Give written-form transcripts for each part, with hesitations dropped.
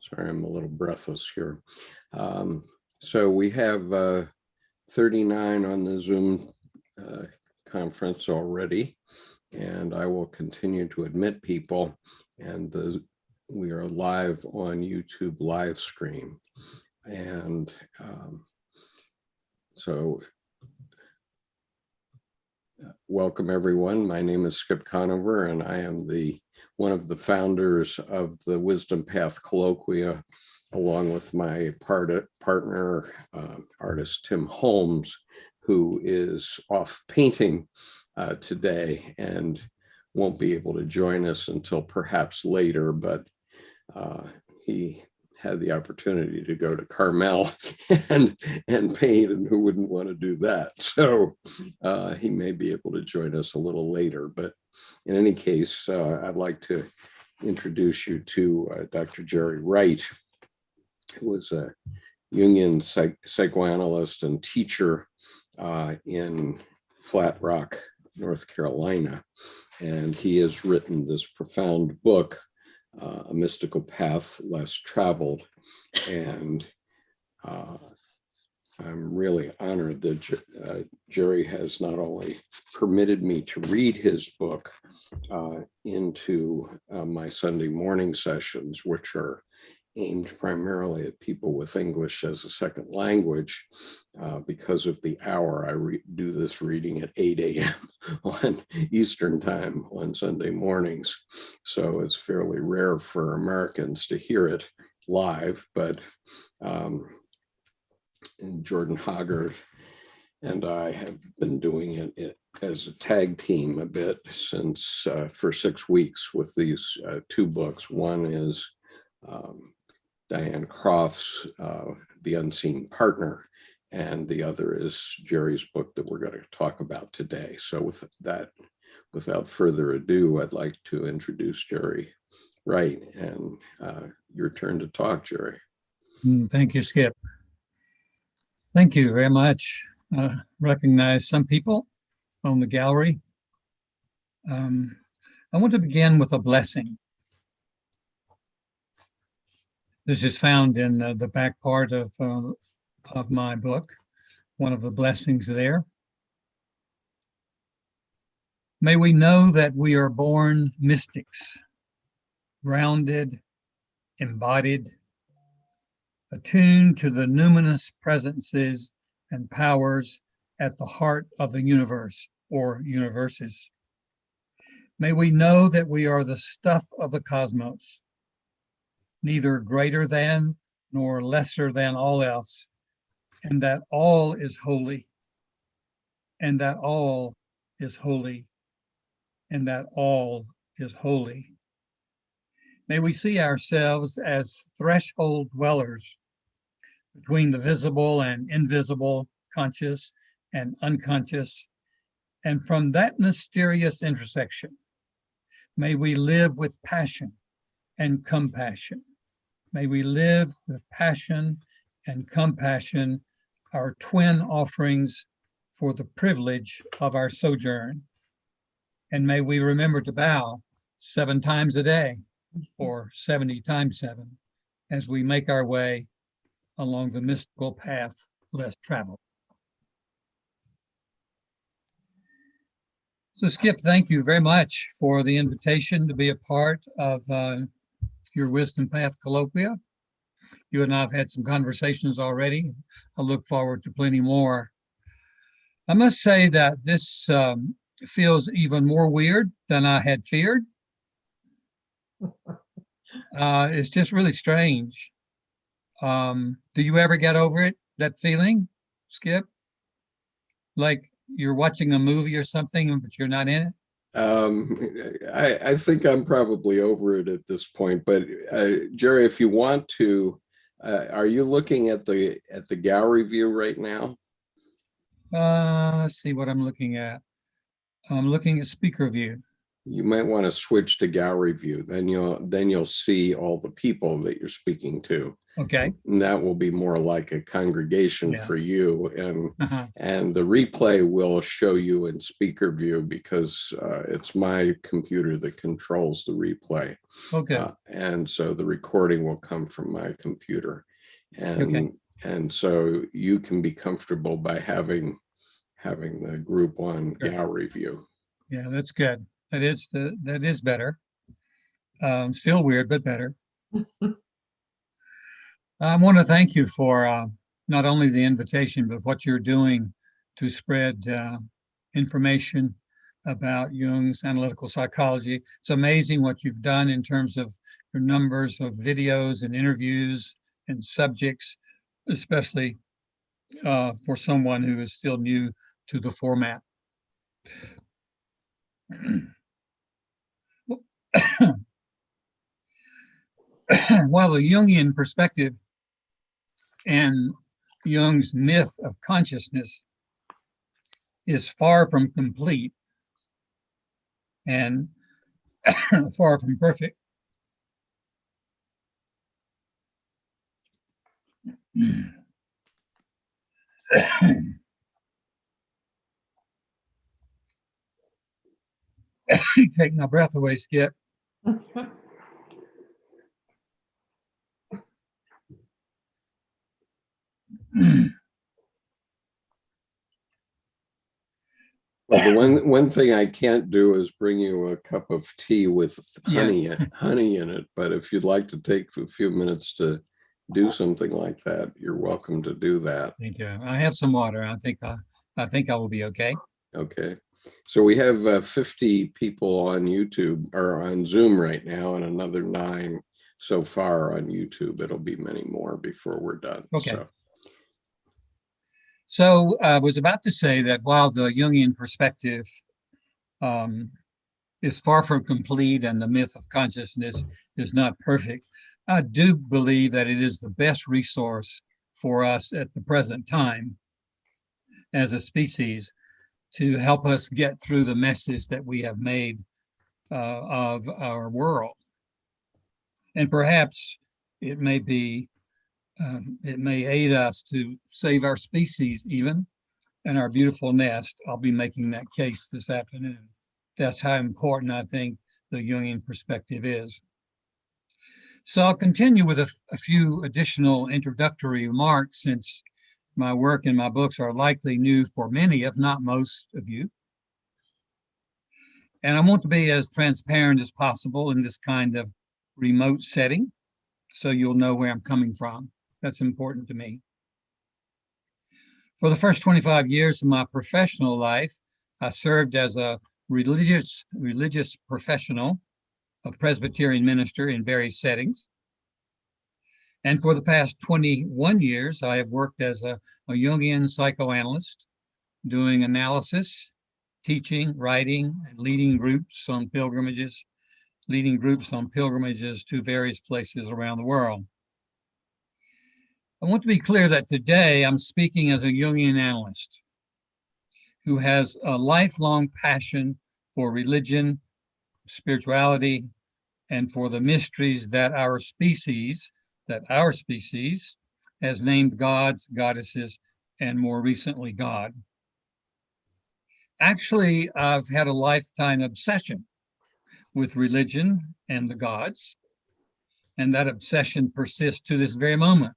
Sorry, I'm a little breathless here. So we have 39 on the Zoom conference already, and I will continue to admit people, and we are live on YouTube live stream. And so welcome everyone. My name is Skip Conover, and I am one of the founders of the Wisdom Path Colloquia, along with my partner, artist Tim Holmes, who is off painting today and won't be able to join us until perhaps later, but he had the opportunity to go to Carmel and paint, and who wouldn't want to do that? So he may be able to join us a little later, but in any case, I'd like to introduce you to Dr. Jerry Wright, who was a Jungian psychoanalyst and teacher in Flat Rock, North Carolina. And he has written this profound book, A Mystical Path Less Traveled. And I'm really honored that Jerry has not only permitted me to read his book into my Sunday morning sessions, which are aimed primarily at people with English as a second language. Because of the hour, I do this reading at 8 a.m. on Eastern time on Sunday mornings. So it's fairly rare for Americans to hear it live, but Jordan Hoggard and I have been doing it as a tag team a bit since for 6 weeks with these two books. One is Diane Croft's The Unseen Partner, and the other is Jerry's book that we're going to talk about today. So with that, without further ado, I'd like to introduce Jerry Wright, and your turn to talk, Jerry. Thank you, Skip. Thank you very much. Recognize some people on the gallery. I want to begin with a blessing. This is found in the back part of my book, one of the blessings there. May we know that we are born mystics, grounded, embodied, attuned to the numinous presences and powers at the heart of the universe or universes. May we know that we are the stuff of the cosmos, neither greater than nor lesser than all else, and that all is holy, and that all is holy, and that all is holy. May we see ourselves as threshold dwellers between the visible and invisible, conscious and unconscious, and from that mysterious intersection, may we live with passion and compassion. May we live with passion and compassion, our twin offerings for the privilege of our sojourn. And may we remember to bow 7 times a day, or 70 times 7, as we make our way along the mystical path less traveled. So Skip, thank you very much for the invitation to be a part of your Wisdom Path Colloquia. You and I have had some conversations already. I look forward to plenty more. I must say that this feels even more weird than I had feared. It's just really strange. Do you ever get over it, that feeling, Skip? Like you're watching a movie or something, but you're not in it? I think I'm probably over it at this point, but Jerry, if you want to, are you looking at the gallery view right now? Let's see what I'm looking at. I'm looking at speaker view. You might want to switch to gallery view. Then you'll see all the people that you're speaking to. Okay. And that will be more like a congregation Yeah. for you. And the replay will show you in speaker view because it's my computer that controls the replay. Okay. And so the recording will come from my computer. Okay. And so you can be comfortable by having the group one Sure. gallery view. Yeah, that's good. That is better. Still weird, but better. I want to thank you for not only the invitation, but what you're doing to spread information about Jung's analytical psychology. It's amazing what you've done in terms of your numbers of videos and interviews and subjects, especially for someone who is still new to the format. While the Jungian perspective and Jung's myth of consciousness is far from complete and far from perfect, take my breath away, Skip. Well, the one thing I can't do is bring you a cup of tea with honey in it. But if you'd like to take a few minutes to do something like that, you're welcome to do that. Thank you. I have some water. I think I will be okay. Okay. So we have 50 people on YouTube or on Zoom right now, and another 9 so far on YouTube. It'll be many more before we're done. Okay. So I was about to say that while the Jungian perspective is far from complete and the myth of consciousness is not perfect, I do believe that it is the best resource for us at the present time as a species to help us get through the messes that we have made of our world. And perhaps it may be, it may aid us to save our species even, and our beautiful nest. I'll be making that case this afternoon. That's how important I think the Jungian perspective is. So I'll continue with a few additional introductory remarks, since my work and my books are likely new for many, if not most of you. And I want to be as transparent as possible in this kind of remote setting, so you'll know where I'm coming from. That's important to me. For the first 25 years of my professional life, I served as a religious professional, a Presbyterian minister in various settings. And for the past 21 years, I have worked as a Jungian psychoanalyst, doing analysis, teaching, writing, and leading groups on pilgrimages to various places around the world. I want to be clear that today I'm speaking as a Jungian analyst who has a lifelong passion for religion, spirituality, and for the mysteries that our species has named gods, goddesses, and more recently, God. Actually, I've had a lifetime obsession with religion and the gods, and that obsession persists to this very moment.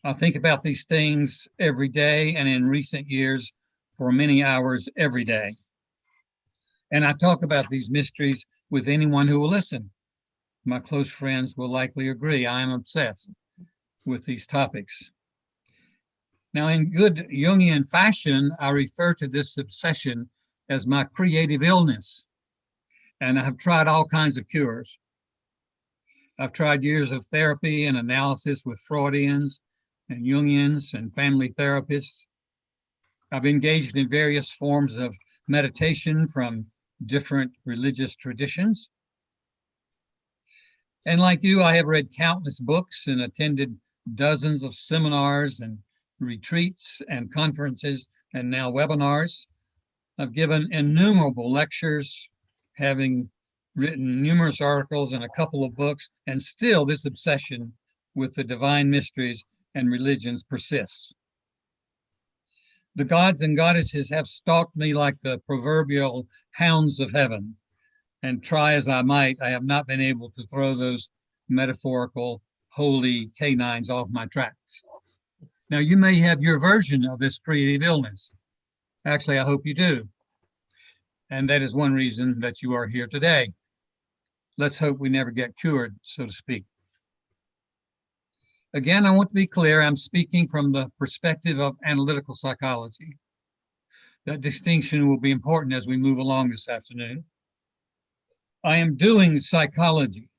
I think about these things every day, and in recent years, for many hours every day. And I talk about these mysteries with anyone who will listen. My close friends will likely agree I am obsessed with these topics. Now, in good Jungian fashion, I refer to this obsession as my creative illness, and I have tried all kinds of cures. I've tried years of therapy and analysis with Freudians and Jungians and family therapists. I've engaged in various forms of meditation from different religious traditions. And like you, I have read countless books and attended dozens of seminars and retreats and conferences and now webinars. I've given innumerable lectures, having written numerous articles and a couple of books, and still this obsession with the divine mysteries and religions persists. The gods and goddesses have stalked me like the proverbial hounds of heaven, and try as I might, I have not been able to throw those metaphorical holy canines off my tracks. Now, you may have your version of this creative illness. Actually, I hope you do. And that is one reason that you are here today. Let's hope we never get cured, so to speak. Again, I want to be clear, I'm speaking from the perspective of analytical psychology. That distinction will be important as we move along this afternoon. I am doing psychology,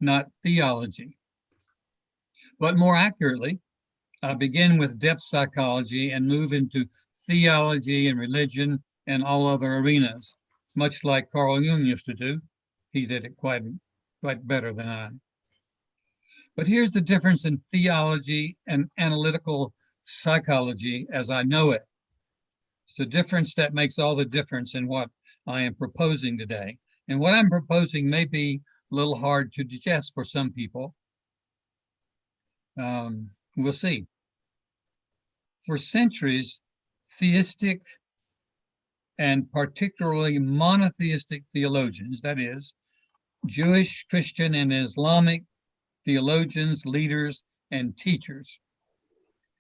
not theology. But more accurately, I begin with depth psychology and move into theology and religion and all other arenas, much like Carl Jung used to do. He did it quite better than I. But here's the difference in theology and analytical psychology as I know it. It's the difference that makes all the difference in what I am proposing today. And what I'm proposing may be a little hard to digest for some people. We'll see. For centuries, theistic and particularly monotheistic theologians, that is, Jewish, Christian, and Islamic theologians, leaders, and teachers,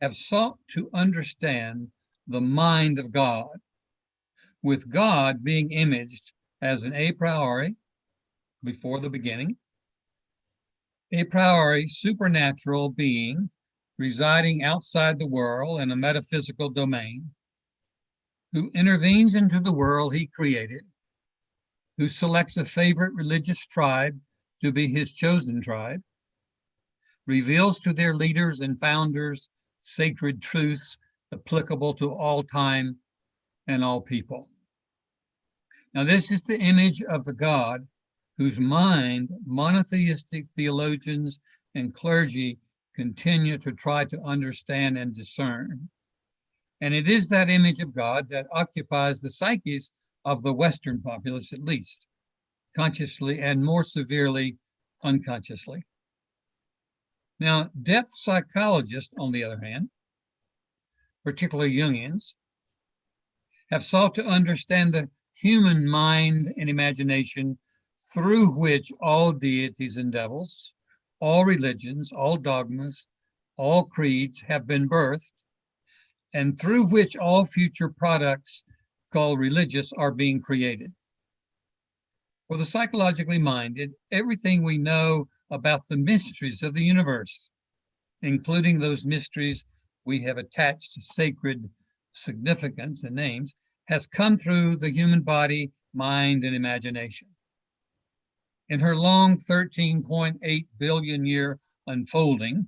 have sought to understand the mind of God, with God being imaged as an a priori, before the beginning, a priori supernatural being residing outside the world in a metaphysical domain, who intervenes into the world he created, who selects a favorite religious tribe to be his chosen tribe, reveals to their leaders and founders sacred truths applicable to all time and all people. Now, this is the image of the God whose mind monotheistic theologians and clergy continue to try to understand and discern. And it is that image of God that occupies the psyches of the Western populace, at least, consciously and more severely unconsciously. Now, depth psychologists, on the other hand, particularly Jungians, have sought to understand the human mind and imagination through which all deities and devils, all religions, all dogmas, all creeds have been birthed, and through which all future products called religious are being created. For the psychologically minded, everything we know about the mysteries of the universe, including those mysteries we have attached sacred significance and names, has come through the human body, mind, and imagination. In her long 13.8 billion year unfolding,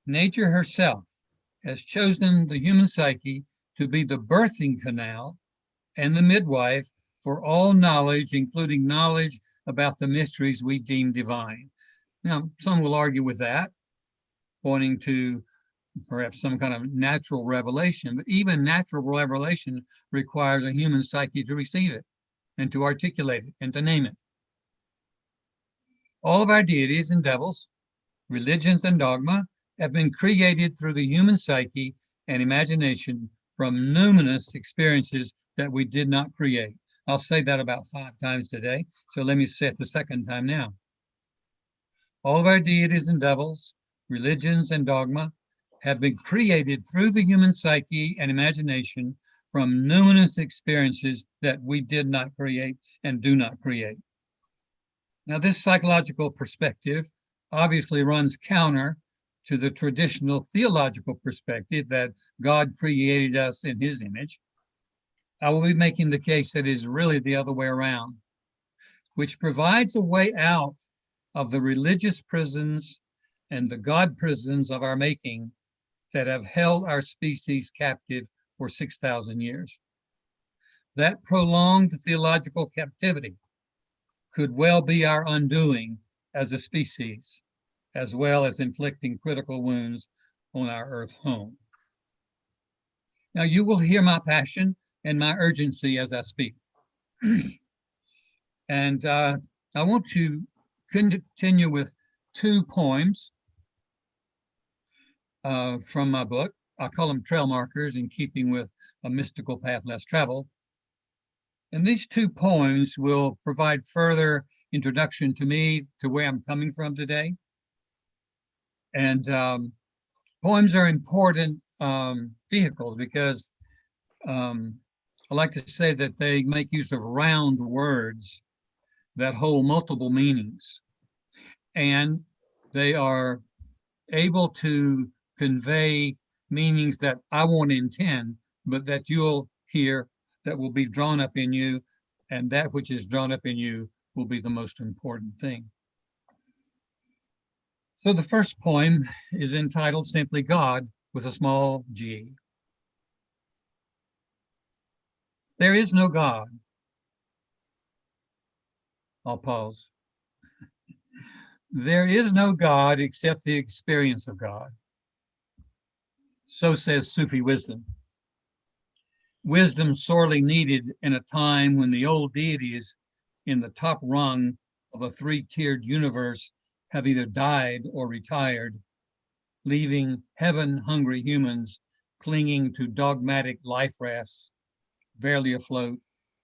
nature herself has chosen the human psyche to be the birthing canal and the midwife for all knowledge, including knowledge about the mysteries we deem divine. Now, some will argue with that, pointing to perhaps some kind of natural revelation, but even natural revelation requires a human psyche to receive it and to articulate it and to name it. All of our deities and devils, religions and dogma have been created through the human psyche and imagination from numinous experiences that we did not create. I'll say that about 5 times today, so let me say it the second time now. All of our deities and devils, religions and dogma have been created through the human psyche and imagination from numinous experiences that we did not create and do not create. Now, this psychological perspective obviously runs counter to the traditional theological perspective that God created us in his image. I will be making the case that it is really the other way around, which provides a way out of the religious prisons and the God prisons of our making that have held our species captive for 6,000 years. That prolonged theological captivity could well be our undoing as a species, as well as inflicting critical wounds on our Earth home. Now, you will hear my passion and my urgency as I speak. And I want to continue with 2 poems from my book. I call them trail markers in keeping with A Mystical Path Less Traveled. And these two poems will provide further introduction to me, to where I'm coming from today. And poems are important vehicles because I like to say that they make use of round words that hold multiple meanings. And they are able to convey meanings that I won't intend, but that you'll hear, that will be drawn up in you, and that which is drawn up in you will be the most important thing. So the first poem is entitled simply God with a small g. There is no God. I'll pause. There is no God except the experience of God. So says Sufi wisdom. Wisdom sorely needed in a time when the old deities in the top rung of a three-tiered universe have either died or retired, leaving heaven-hungry humans clinging to dogmatic life rafts, barely afloat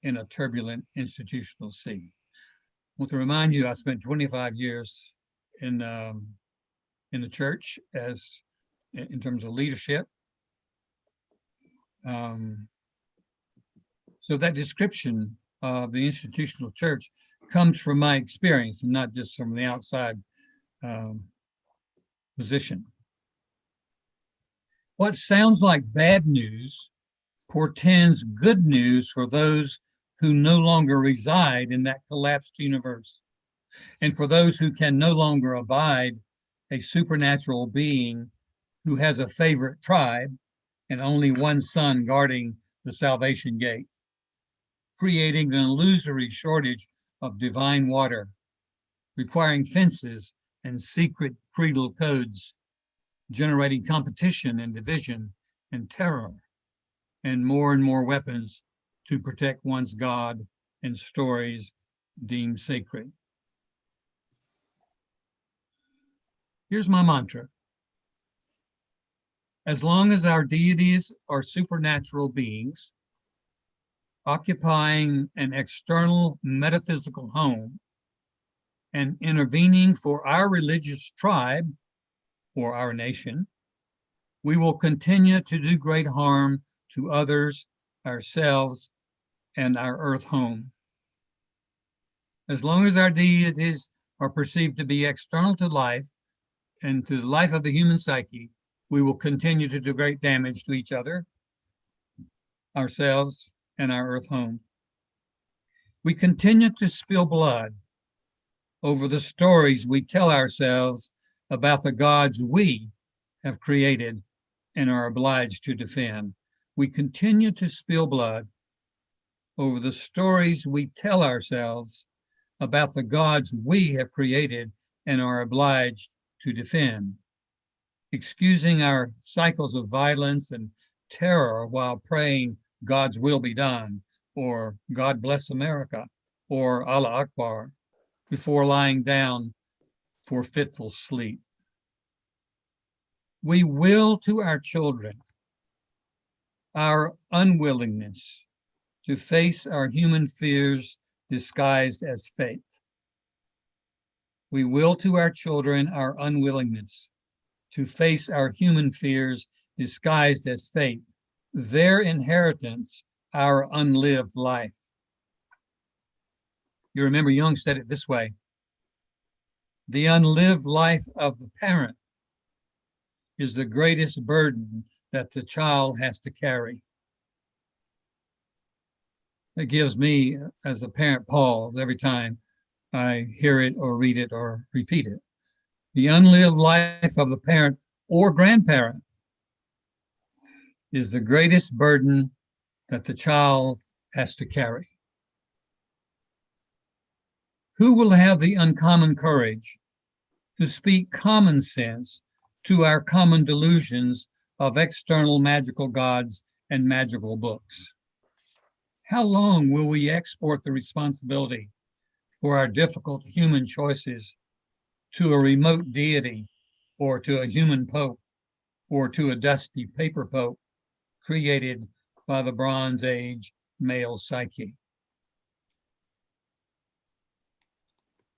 in a turbulent institutional sea. I want to remind you, I spent 25 years in the church in terms of leadership. So that description of the institutional church comes from my experience and not just from the outside position. What sounds like bad news portends good news for those who no longer reside in that collapsed universe, and for those who can no longer abide a supernatural being who has a favorite tribe and only one son guarding the salvation gate, creating an illusory shortage of divine water, requiring fences and secret creedal codes, generating competition and division and terror, and more weapons to protect one's God and stories deemed sacred. Here's my mantra. As long as our deities are supernatural beings, occupying an external metaphysical home and intervening for our religious tribe or our nation, we will continue to do great harm to others, ourselves, and our earth home. As long as our deities are perceived to be external to life and to the life of the human psyche, we will continue to do great damage to each other, ourselves, and our earth home. We continue to spill blood over the stories we tell ourselves about the gods we have created and are obliged to defend. We continue to spill blood over the stories we tell ourselves about the gods we have created and are obliged to defend, excusing our cycles of violence and terror while praying God's will be done, or God bless America, or Allah Akbar, before lying down for fitful sleep. We will to our children our unwillingness to face our human fears disguised as faith. We will to our children our unwillingness to face our human fears disguised as faith, their inheritance, our unlived life. You remember Jung said it this way: the unlived life of the parent is the greatest burden that the child has to carry. It gives me, as a parent, pause every time I hear it or read it or repeat it. The unlived life of the parent or grandparent is the greatest burden that the child has to carry. Who will have the uncommon courage to speak common sense to our common delusions of external magical gods and magical books? How long will we export the responsibility for our difficult human choices to a remote deity or to a human pope or to a dusty paper pope created by the Bronze Age male psyche?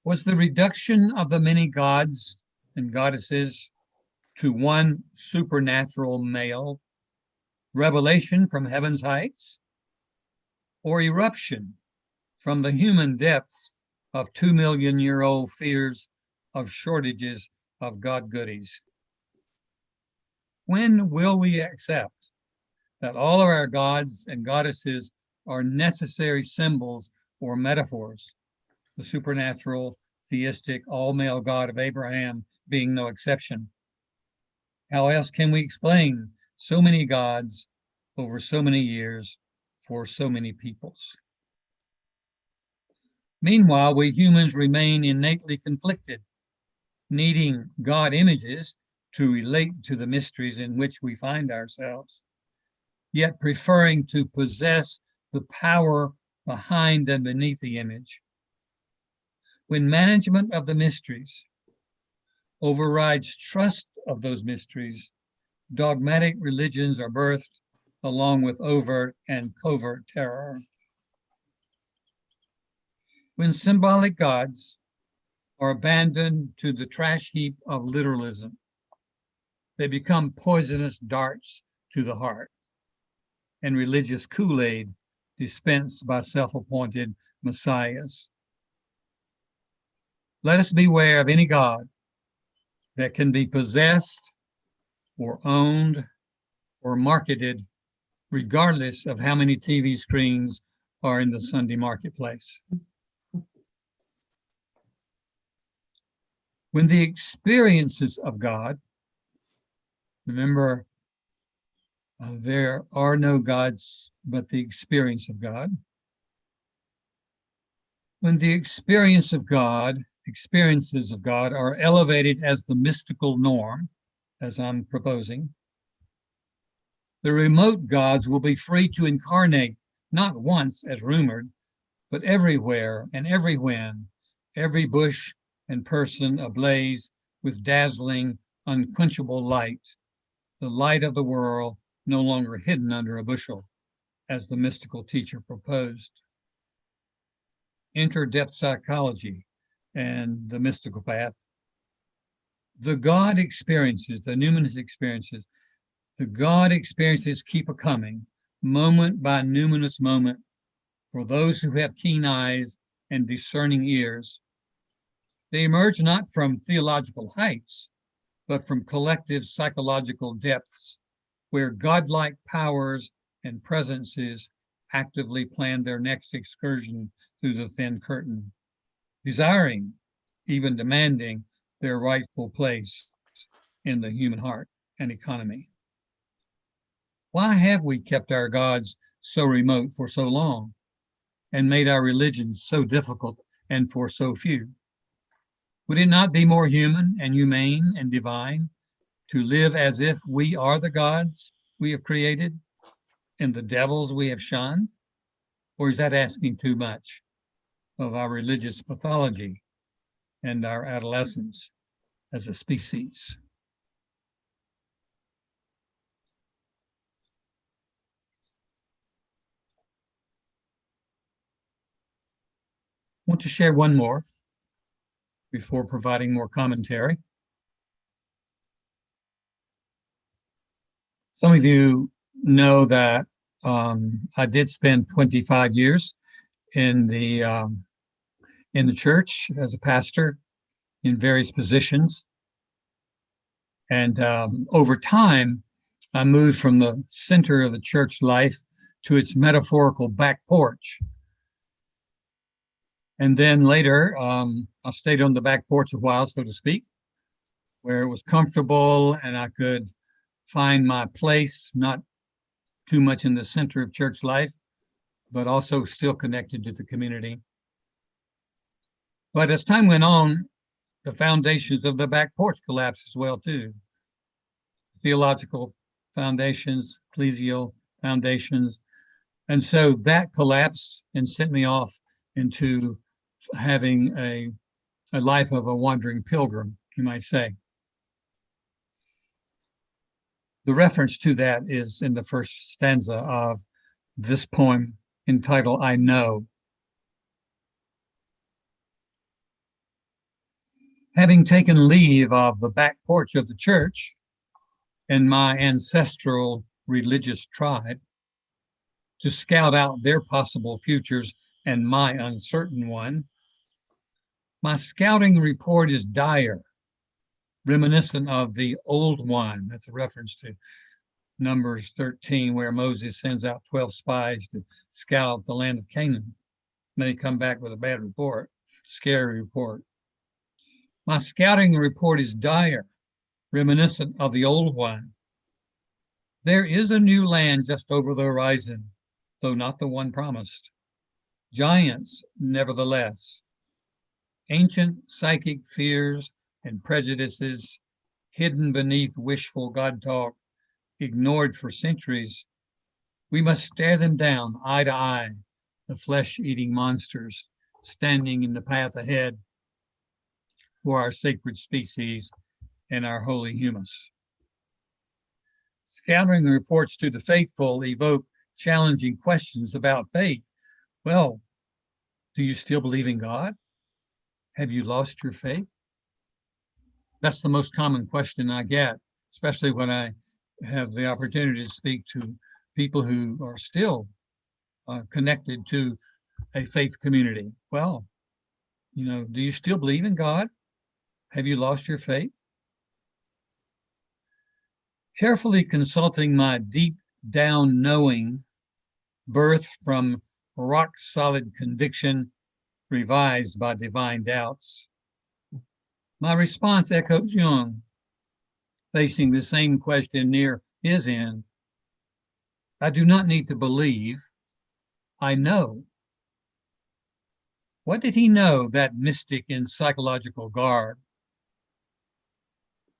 Was the reduction of the many gods and goddesses to one supernatural male revelation from heaven's heights, or eruption from the human depths of 2 million-year-old fears of shortages of God goodies? When will we accept that all of our gods and goddesses are necessary symbols or metaphors, the supernatural, theistic, all-male God of Abraham being no exception? How else can we explain so many gods over so many years for so many peoples? Meanwhile, we humans remain innately conflicted, needing God images to relate to the mysteries in which we find ourselves, yet preferring to possess the power behind and beneath the image. When management of the mysteries overrides trust of those mysteries, dogmatic religions are birthed along with overt and covert terror. When symbolic gods are abandoned to the trash heap of literalism, they become poisonous darts to the heart and religious Kool-Aid dispensed by self-appointed messiahs. Let us beware of any god that can be possessed or owned or marketed, regardless of how many TV screens are in the Sunday marketplace. When the experiences of God, remember, there are no gods but the experience of God. When the experiences of God are elevated as the mystical norm, as I'm proposing, the remote gods will be free to incarnate, not once as rumored, but everywhere and every when, every bush and person ablaze with dazzling, unquenchable light, the light of the world no longer hidden under a bushel, as the mystical teacher proposed. Enter depth psychology and the mystical path. The God experiences, the numinous experiences, the God experiences keep a coming, moment by numinous moment, for those who have keen eyes and discerning ears. They emerge not from theological heights, but from collective psychological depths, where godlike powers and presences actively plan their next excursion through the thin curtain, desiring, even demanding, their rightful place in the human heart and economy. Why have we kept our gods so remote for so long and made our religions so difficult and for so few? Would it not be more human and humane and divine to live as if we are the gods we have created and the devils we have shunned? Or is that asking too much of our religious pathology and our adolescence as a species? I want to share one more before providing more commentary. Some of you know that I did spend 25 years in the church as a pastor in various positions. And over time, I moved from the center of the church life to its metaphorical back porch. And then later, I stayed on the back porch a while, so to speak, where it was comfortable and I could find my place, not too much in the center of church life, but also still connected to the community. But as time went on, the foundations of the back porch collapsed as well, too. Theological foundations, ecclesial foundations. And so that collapsed and sent me off into having a life of a wandering pilgrim, you might say. The reference to that is in the first stanza of this poem entitled I Know. Having taken leave of the back porch of the church and my ancestral religious tribe to scout out their possible futures and my uncertain one, my scouting report is dire, reminiscent of the old one. That's a reference to Numbers 13, where Moses sends out 12 spies to scout out the land of Canaan. Then they come back with a bad report, scary report. My scouting report is dire, reminiscent of the old one. There is a new land just over the horizon, though not the one promised. Giants, nevertheless. Ancient psychic fears and prejudices, hidden beneath wishful God talk, ignored for centuries. We must stare them down, eye to eye, the flesh-eating monsters standing in the path ahead for our sacred species and our holy humus. Scouting reports to the faithful evoke challenging questions about faith. Well, do you still believe in God? Have you lost your faith? That's the most common question I get, especially when I have the opportunity to speak to people who are still connected to a faith community. Well, do you still believe in God? Have you lost your faith? Carefully consulting my deep down knowing, birthed from rock solid conviction, revised by divine doubts, my response echoes Jung, facing the same question near his end. I do not need to believe, I know. What did he know, that mystic in psychological garb?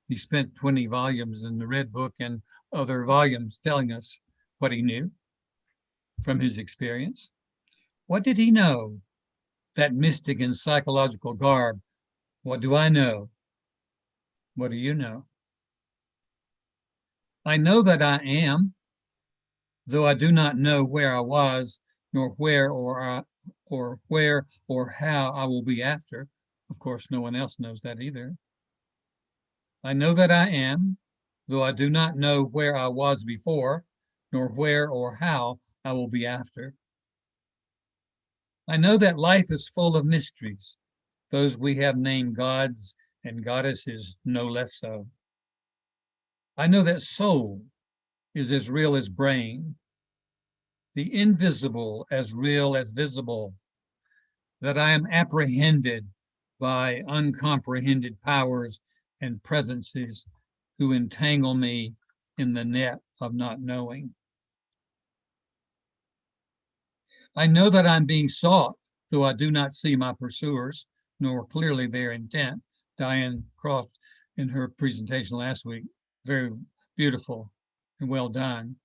He spent 20 volumes in the Red Book and other volumes telling us what he knew from his experience. What did he know, that mystic in psychological garb? What do I know? What do you know? I know that I am, though I do not know where I was, nor where or how I will be after. Of course, no one else knows that either. I know that I am, though I do not know where I was before, nor where or how I will be after. I know that life is full of mysteries, those we have named gods and goddesses no less so. I know that soul is as real as brain, the invisible as real as visible, that I am apprehended by uncomprehended powers and presences who entangle me in the net of not knowing. I know that I'm being sought, though I do not see my pursuers, nor clearly their intent. Diane Croft, in her presentation last week, very beautiful and well done,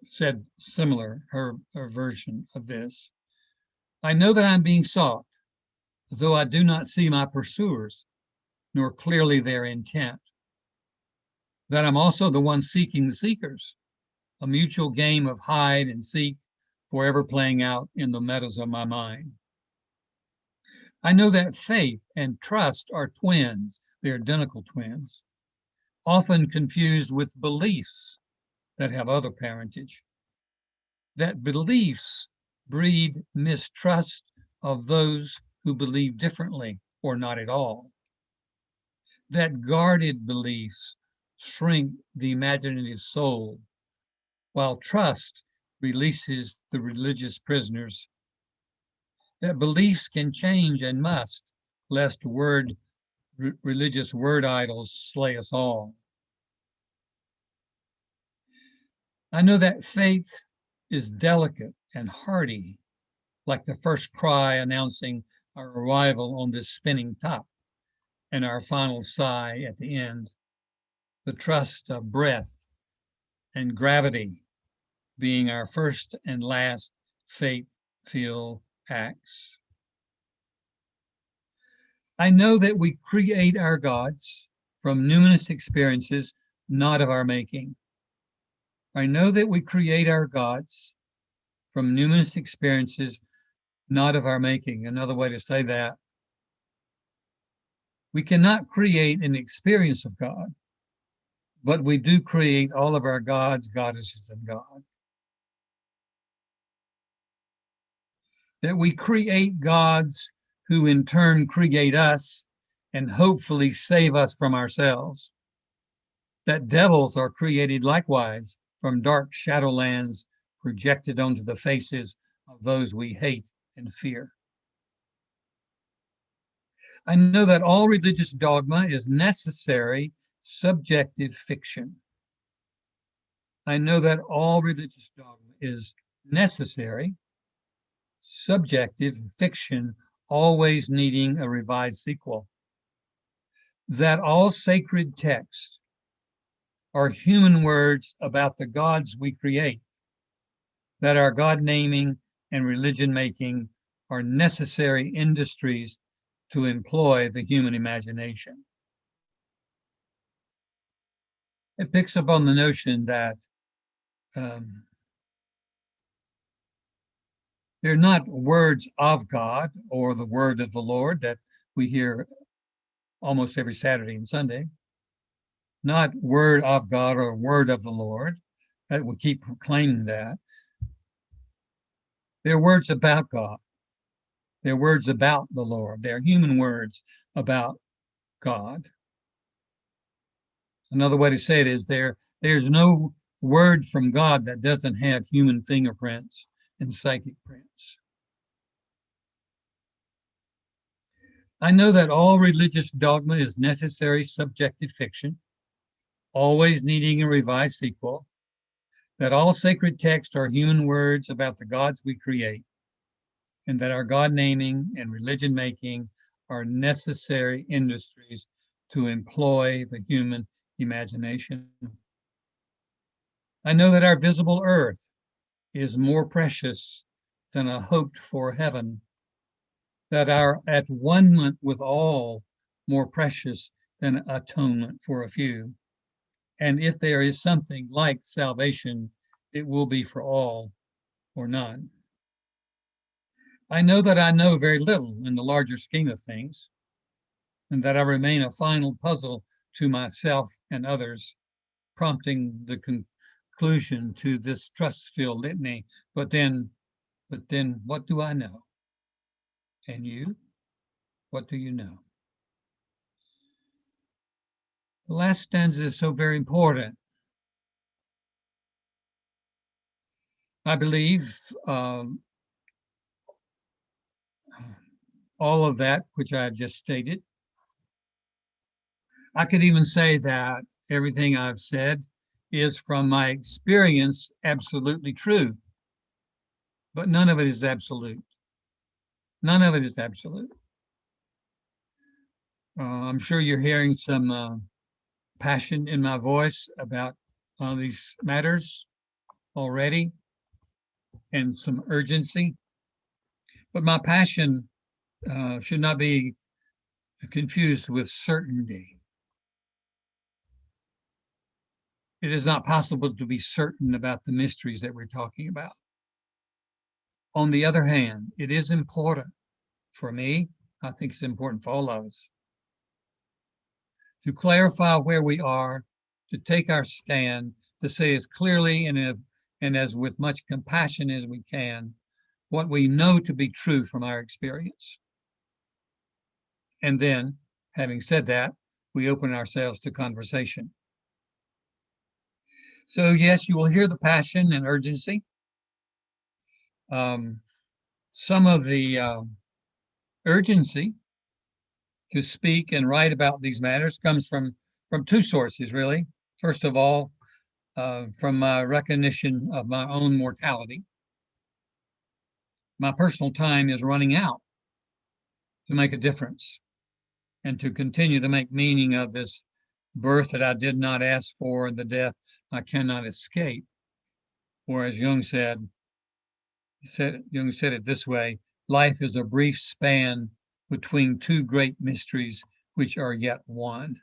said similar, her version of this. I know that I'm being sought, though I do not see my pursuers, nor clearly their intent. That I'm also the one seeking the seekers, a mutual game of hide and seek, forever playing out in the meadows of my mind. I know that faith and trust are twins, they're identical twins, often confused with beliefs that have other parentage. That beliefs breed mistrust of those who believe differently or not at all. That guarded beliefs shrink the imaginative soul, while trust releases the religious prisoners. That beliefs can change and must, lest religious word idols slay us all. I know that faith is delicate and hearty, like the first cry announcing our arrival on this spinning top and our final sigh at the end. The trust of breath and gravity being our first and last faith-filled acts. I know that we create our gods from numinous experiences not of our making. I know that we create our gods from numerous experiences, not of our making. Another way to say that, we cannot create an experience of God, but we do create all of our gods, goddesses, and God. That we create gods who in turn create us and hopefully save us from ourselves. That devils are created likewise from dark shadowlands projected onto the faces of those we hate and fear. I know that all religious dogma is necessary subjective fiction. I know that all religious dogma is necessary subjective fiction, always needing a revised sequel. That all sacred texts are human words about the gods we create. That our God naming and religion making are necessary industries to employ the human imagination. It picks up on the notion that they're not words of God or the word of the Lord that we hear almost every Saturday and Sunday. Not word of God or word of the Lord, that we keep proclaiming that. They're words about God. They're words about the Lord. They're human words about God. Another way to say it is there's no word from God that doesn't have human fingerprints and psychic prints. I know that all religious dogma is necessary subjective fiction, always needing a revised sequel, that all sacred texts are human words about the gods we create, and that our God naming and religion making are necessary industries to employ the human imagination. I know that our visible earth is more precious than a hoped for heaven, that our at one-ment with all more precious than atonement for a few. And if there is something like salvation, it will be for all or none. I know that I know very little in the larger scheme of things, and that I remain a final puzzle to myself and others, prompting the conclusion to this trust-filled litany. But then, what do I know? And you, what do you know? The last stanza is so very important. I believe all of that which I've just stated. I could even say that everything I've said is from my experience absolutely true, but none of it is absolute. None of it is absolute. I'm sure you're hearing some passion in my voice about these matters already and some urgency, but my passion should not be confused with certainty. It is not possible to be certain about the mysteries that we're talking about. On the other hand, it is important for me, I think it's important for all of us, to clarify where we are, to take our stand, to say as clearly and as with much compassion as we can what we know to be true from our experience. And then, having said that, we open ourselves to conversation. So yes, you will hear the passion and urgency. Some of the urgency to speak and write about these matters comes from two sources, really. First of all, from my recognition of my own mortality. My personal time is running out to make a difference and to continue to make meaning of this birth that I did not ask for and the death I cannot escape. Or as Jung said it this way: life is a brief span between two great mysteries which are yet one.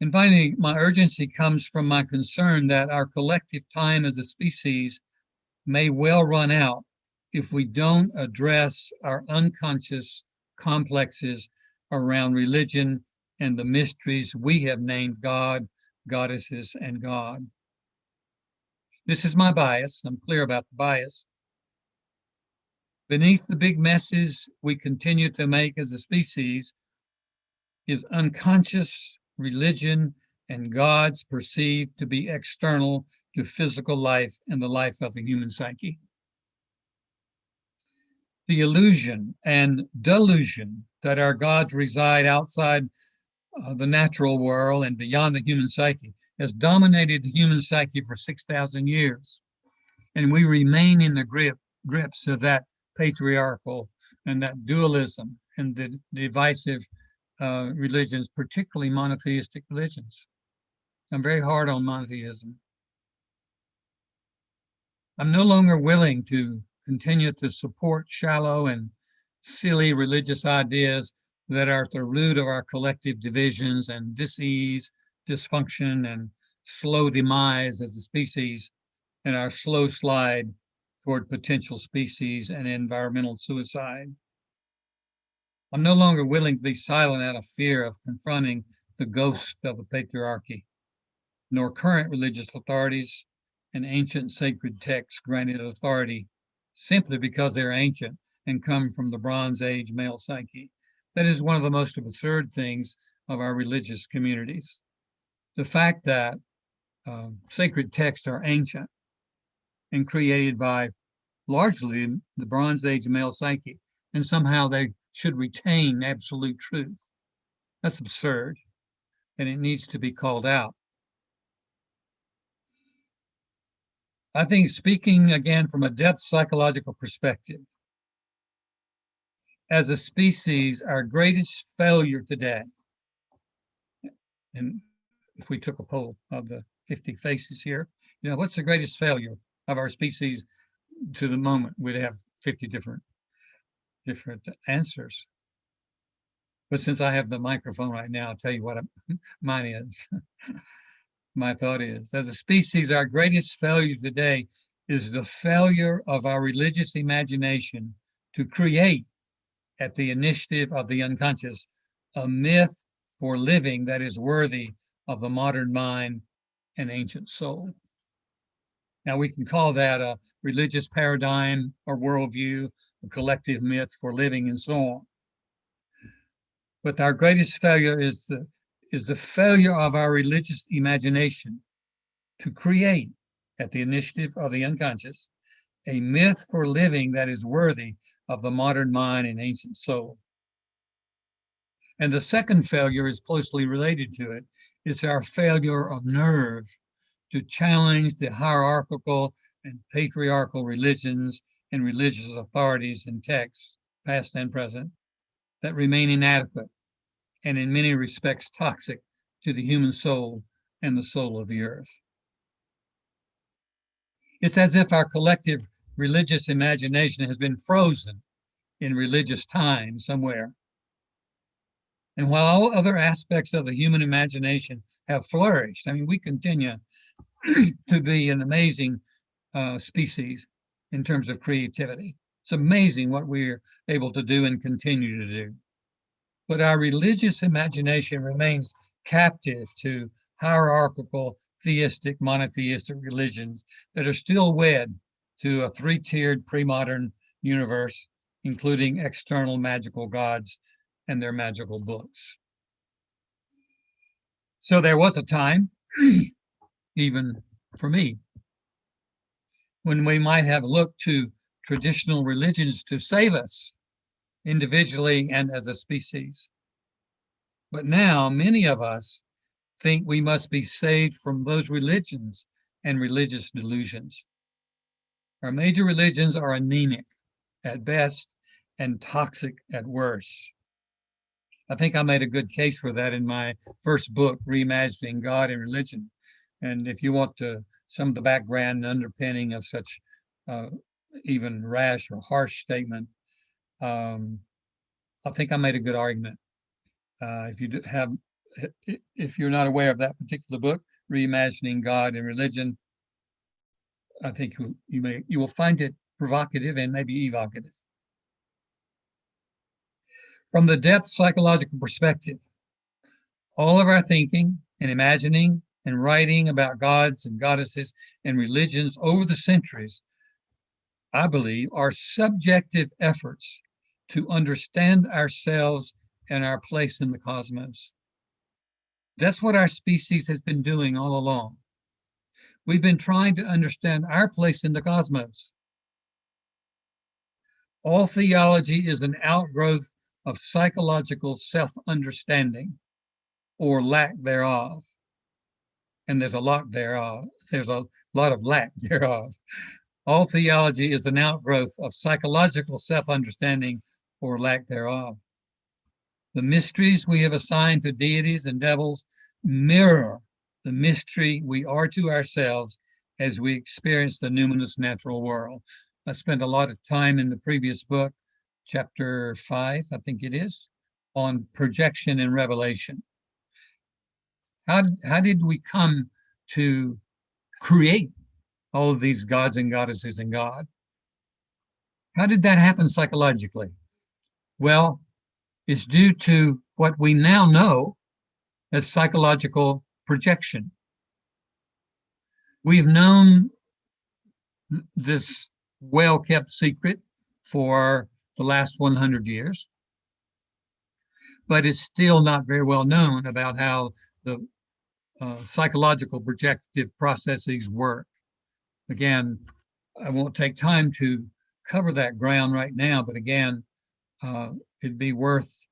And finally, my urgency comes from my concern that our collective time as a species may well run out if we don't address our unconscious complexes around religion and the mysteries we have named God, goddesses, and God. This is my bias. I'm clear about the bias. Beneath the big messes we continue to make as a species is unconscious religion and gods perceived to be external to physical life and the life of the human psyche. The illusion and delusion that our gods reside outside the natural world and beyond the human psyche has dominated the human psyche for 6,000 years. And we remain in the grips of that patriarchal and that dualism and the divisive religions, particularly monotheistic religions. I'm very hard on monotheism. I'm no longer willing to continue to support shallow and silly religious ideas that are at the root of our collective divisions and dis-ease, dysfunction, and slow demise as a species, and our slow slide toward potential species and environmental suicide. I'm no longer willing to be silent out of fear of confronting the ghost of the patriarchy, nor current religious authorities and ancient sacred texts granted authority simply because they're ancient and come from the Bronze Age male psyche. That is one of the most absurd things of our religious communities. The fact that sacred texts are ancient and created by largely the Bronze Age male psyche, and somehow they should retain absolute truth. That's absurd, and it needs to be called out. I think, speaking again from a depth psychological perspective, as a species, our greatest failure today, and if we took a poll of the 50 faces here, what's the greatest failure of our species to the moment? We'd have 50 different answers. But since I have the microphone right now, I'll tell you what mine is. My thought is, as a species, our greatest failure today is the failure of our religious imagination to create, at the initiative of the unconscious, a myth for living that is worthy of the modern mind and ancient soul. Now, we can call that a religious paradigm or worldview, a collective myth for living, and so on. But our greatest failure is the failure of our religious imagination to create, at the initiative of the unconscious, a myth for living that is worthy of the modern mind and ancient soul. And the second failure is closely related to it. It's our failure of nerve to challenge the hierarchical and patriarchal religions and religious authorities and texts, past and present, that remain inadequate and in many respects toxic to the human soul and the soul of the earth. It's as if our collective religious imagination has been frozen in religious time somewhere. And while all other aspects of the human imagination have flourished, we continue to be an amazing species in terms of creativity. It's amazing what we're able to do and continue to do. But our religious imagination remains captive to hierarchical, theistic, monotheistic religions that are still wed to a three-tiered pre-modern universe, including external magical gods and their magical books. So there was a time, even for me, when we might have looked to traditional religions to save us individually and as a species. But now many of us think we must be saved from those religions and religious delusions. Our major religions are anemic at best and toxic at worst. I think I made a good case for that in my first book, Reimagining God and Religion. And if you want some of the background and underpinning of such even rash or harsh statement, I think I made a good argument. If you have if you're not aware of that particular book, Reimagining God and Religion, I think you will find it provocative and maybe evocative. From the depth psychological perspective, all of our thinking and imagining and writing about gods and goddesses and religions over the centuries, I believe, are subjective efforts to understand ourselves and our place in the cosmos. That's what our species has been doing all along. We've been trying to understand our place in the cosmos. All theology is an outgrowth of psychological self-understanding or lack thereof. And there's a lot thereof. There's a lot of lack thereof. All theology is an outgrowth of psychological self-understanding or lack thereof. The mysteries we have assigned to deities and devils mirror the mystery we are to ourselves as we experience the numinous natural world. I spent a lot of time in the previous book, chapter 5, I think it is, on projection and revelation. How did we come to create all of these gods and goddesses and God? How did that happen psychologically? Well, it's due to what we now know as psychological projection. We've known this well-kept secret for the last 100 years, but it's still not very well known about how the psychological projective processes work. Again, I won't take time to cover that ground right now, but again, it'd be worth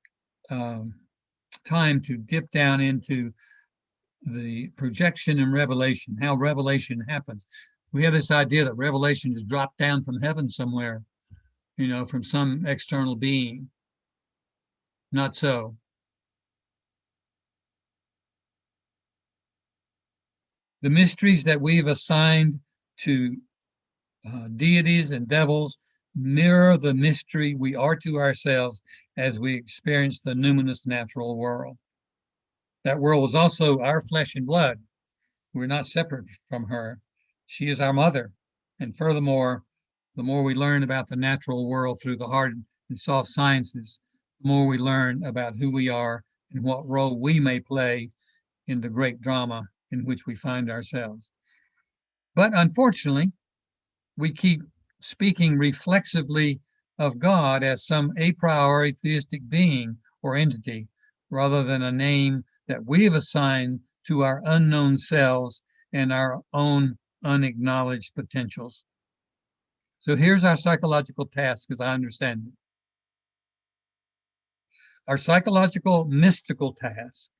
time to dip down into the projection and revelation, how revelation happens. We have this idea that revelation is dropped down from heaven somewhere, from some external being. Not so. The mysteries that we've assigned to deities and devils mirror the mystery we are to ourselves as we experience the numinous natural world. That world is also our flesh and blood. We're not separate from her. She is our mother. And furthermore, the more we learn about the natural world through the hard and soft sciences, the more we learn about who we are and what role we may play in the great drama in which we find ourselves. But unfortunately, we keep speaking reflexively of God as some a priori theistic being or entity, rather than a name that we have assigned to our unknown selves and our own unacknowledged potentials. So here's our psychological task, as I understand it. Our psychological mystical task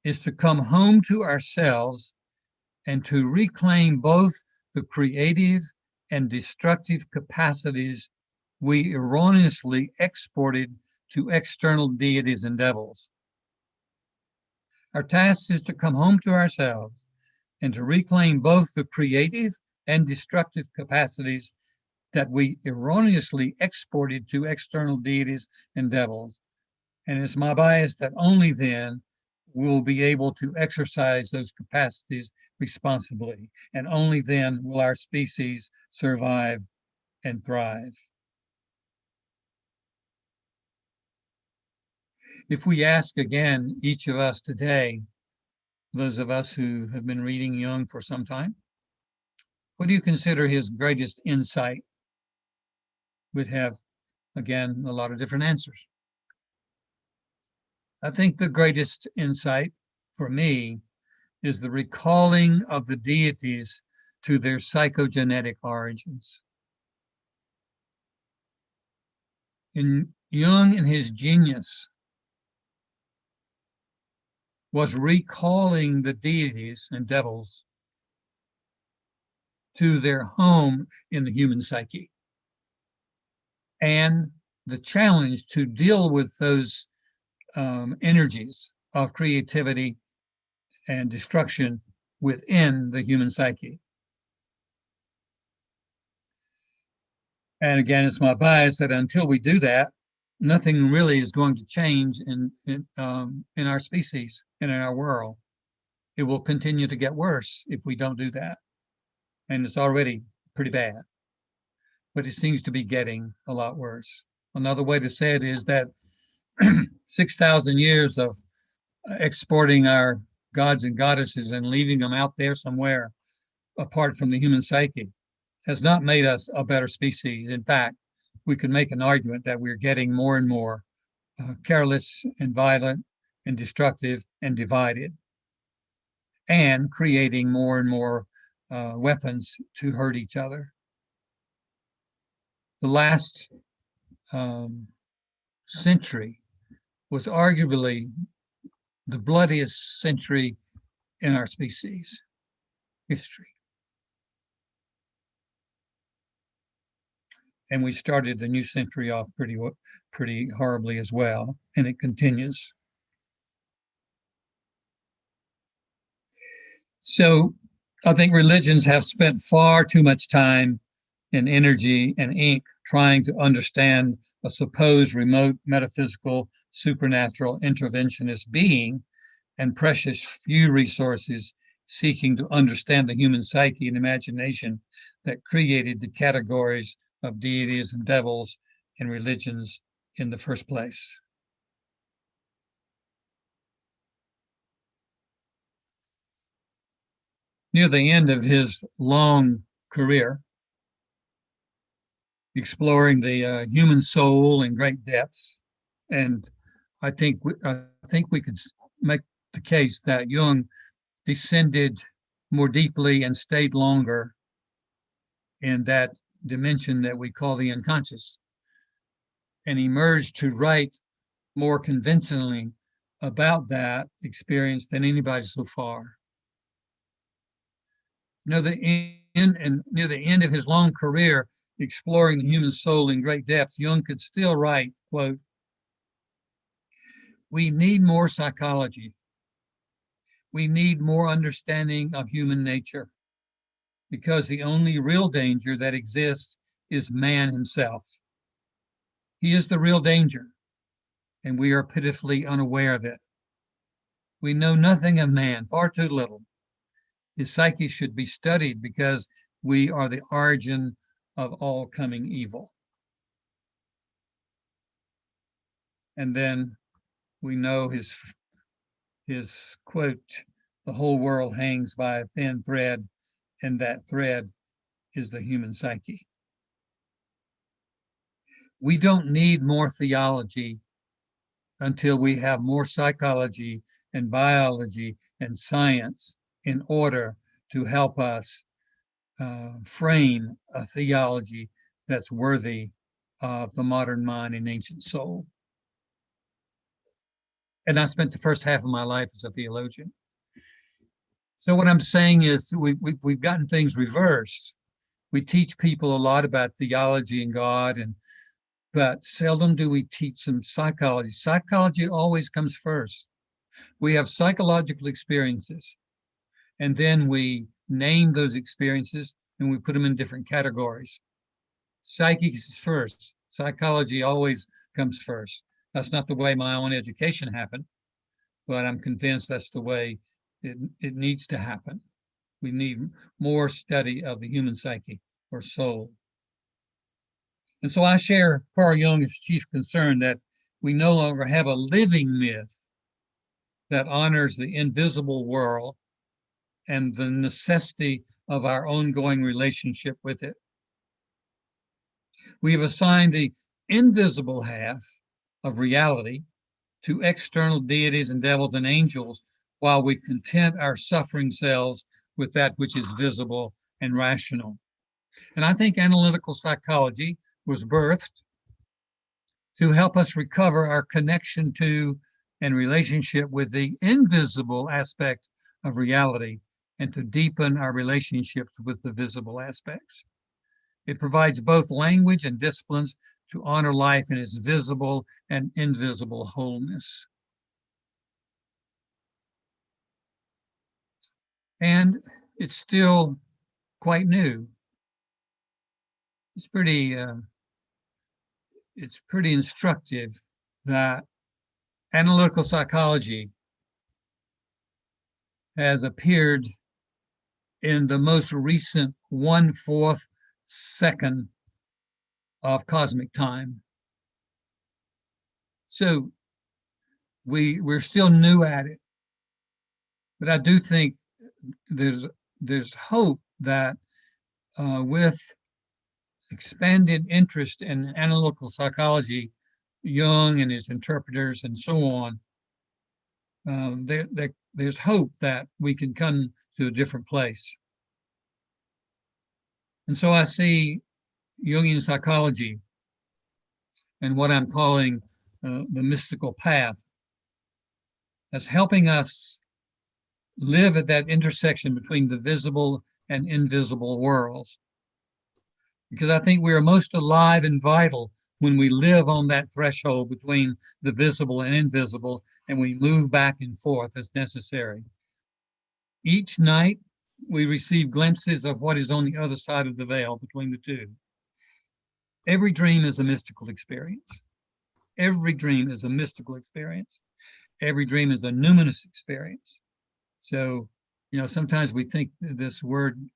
is to come home to ourselves and to reclaim both the creative and destructive capacities we erroneously exported to external deities and devils. Our task is to come home to ourselves and to reclaim both the creative and destructive capacities that we erroneously exported to external deities and devils. And it's my bias that only then we'll be able to exercise those capacities responsibly, and only then will our species survive and thrive. If we ask again, each of us today, those of us who have been reading Jung for some time, what do you consider his greatest insight? We'd have, again, a lot of different answers. I think the greatest insight for me is the recalling of the deities to their psychogenetic origins. In Jung, and his genius was recalling the deities and devils to their home in the human psyche, and the challenge to deal with those energies of creativity and destruction within the human psyche. And again, it's my bias that until we do that, nothing really is going to change in our species and in our world. It will continue to get worse if we don't do that. And it's already pretty bad, but it seems to be getting a lot worse. Another way to say it is that 6,000 years of exporting our gods and goddesses and leaving them out there somewhere apart from the human psyche has not made us a better species. In fact, we can make an argument that we're getting more and more careless and violent and destructive and divided, and creating more and more weapons to hurt each other. The last century was arguably the bloodiest century in our species history. And we started the new century off pretty horribly as well, and it continues. So I think religions have spent far too much time and energy and ink trying to understand a supposed remote metaphysical supernatural interventionist being, and precious few resources seeking to understand the human psyche and imagination that created the categories of deities and devils and religions in the first place. Near the end of his long career, exploring the human soul in great depths, and I think we could make the case that Jung descended more deeply and stayed longer in that dimension that we call the unconscious, and emerged to write more convincingly about that experience than anybody so far. Near the end of his long career exploring the human soul in great depth, Jung could still write, quote, "We need more psychology. We need more understanding of human nature, because the only real danger that exists is man himself. He is the real danger, and we are pitifully unaware of it. We know nothing of man, far too little. His psyche should be studied because we are the origin of all coming evil." And then we know his quote, "The whole world hangs by a thin thread, and that thread is the human psyche." We don't need more theology until we have more psychology and biology and science in order to help us frame a theology that's worthy of the modern mind and ancient soul. And I spent the first half of my life as a theologian. So what I'm saying is we've gotten things reversed. We teach people a lot about theology and God, but seldom do we teach them psychology. Psychology always comes first. We have psychological experiences, and then we name those experiences and we put them in different categories. Psyche is first. Psychology always comes first. That's not the way my own education happened, but I'm convinced that's the way it needs to happen. We need more study of the human psyche or soul. And so I share Carl Jung's chief concern that we no longer have a living myth that honors the invisible world and the necessity of our ongoing relationship with it. We have assigned the invisible half of reality to external deities and devils and angels, while we content our suffering selves with that which is visible and rational. And I think analytical psychology was birthed to help us recover our connection to and relationship with the invisible aspect of reality, and to deepen our relationships with the visible aspects. It provides both language and disciplines to honor life in its visible and invisible wholeness. And it's still quite new. It's pretty it's pretty instructive that analytical psychology has appeared in the most recent 1/4 second of cosmic time. So we're still new at it, but I do think there's hope that with expanded interest in analytical psychology, Jung and his interpreters and so on, there's hope that we can come to a different place. And so I see Jungian psychology and what I'm calling the mystical path as helping us live at that intersection between the visible and invisible worlds. Because I think we are most alive and vital when we live on that threshold between the visible and invisible, and we move back and forth as necessary. Each night, we receive glimpses of what is on the other side of the veil between the two. Every dream is a mystical experience. Every dream is a mystical experience. Every dream is a numinous experience. So, sometimes we think this word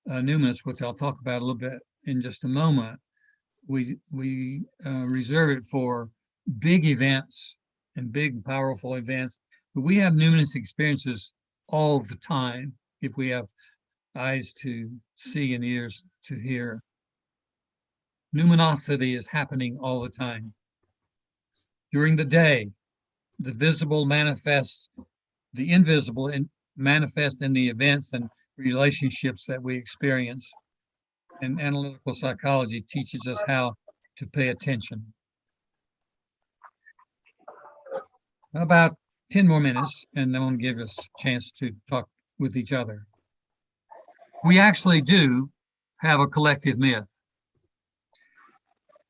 numinous, which I'll talk about a little bit in just a moment, we reserve it for big events and big, powerful events. But we have numinous experiences all the time if we have eyes to see and ears to hear. Numinosity is happening all the time. During the day, the visible manifests, the invisible manifest in the events and relationships that we experience. And analytical psychology teaches us how to pay attention. About 10 more minutes, and then we'll give us a chance to talk with each other. We actually do have a collective myth.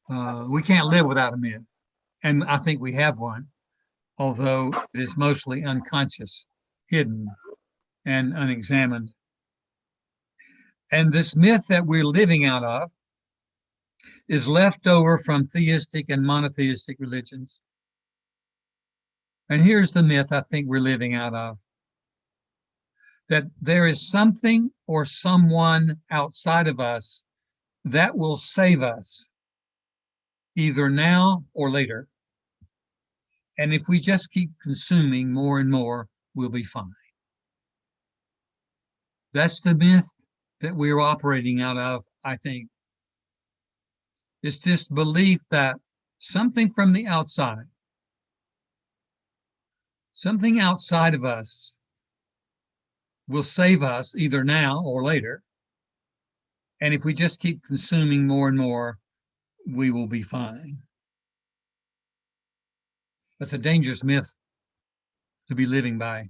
We can't live without a myth, and I think we have one, although it is mostly unconscious, hidden, and unexamined. And this myth that we're living out of is left over from theistic and monotheistic religions. And here's the myth I think we're living out of: that there is something or someone outside of us that will save us, either now or later. And if we just keep consuming more and more, we'll be fine. That's the myth that we're operating out of, I think. It's this belief that something from the outside, something outside of us, will save us either now or later. And if we just keep consuming more and more, we will be fine. That's a dangerous myth to be living by.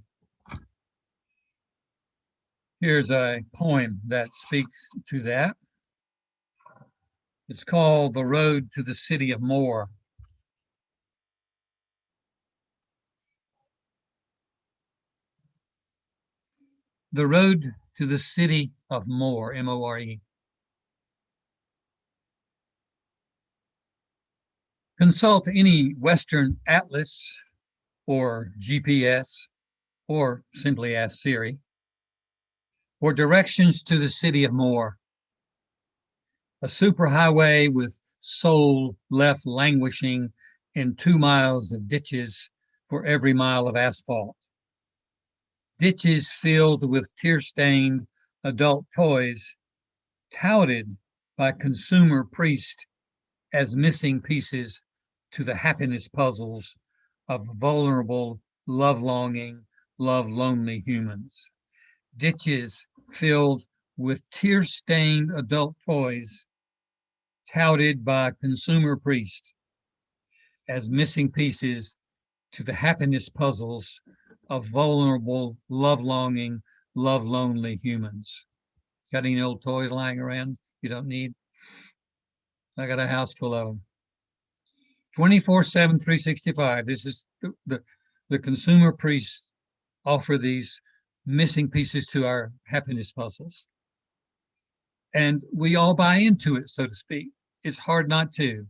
Here's a poem that speaks to that. It's called The Road to the City of More. The road to the city of More, M-O-R-E. Consult any Western atlas or GPS, or simply ask Siri, for directions to the city of More, a superhighway with soul left languishing in 2 miles of ditches for every mile of asphalt. Ditches filled with tear-stained adult toys, touted by consumer priests as missing pieces to the happiness puzzles of vulnerable, love-longing, love-lonely humans. Ditches filled with tear-stained adult toys, touted by consumer priests as missing pieces to the happiness puzzles of vulnerable, love-longing, love-lonely humans. Got any old toys lying around you don't need? I got a house full of them. 24/7, 365. This is the consumer priests offer these missing pieces to our happiness puzzles. And we all buy into it, so to speak. It's hard not to.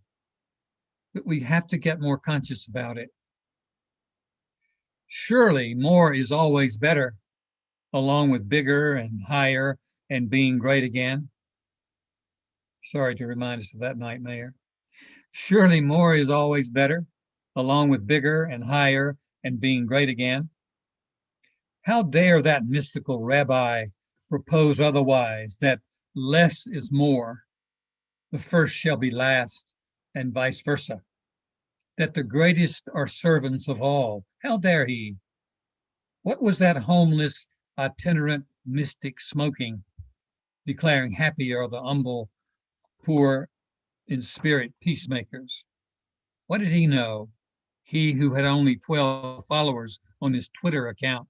but we have to get more conscious about it. Surely more is always better, along with bigger and higher and being great again. Sorry to remind us of that nightmare. Surely more is always better, along with bigger and higher and being great again. How dare that mystical rabbi propose otherwise, that less is more, the first shall be last, and vice versa, that the greatest are servants of all. How dare he? What was that homeless, itinerant mystic smoking, declaring happy are the humble, poor in spirit peacemakers? What did he know? He who had only 12 followers on his Twitter account.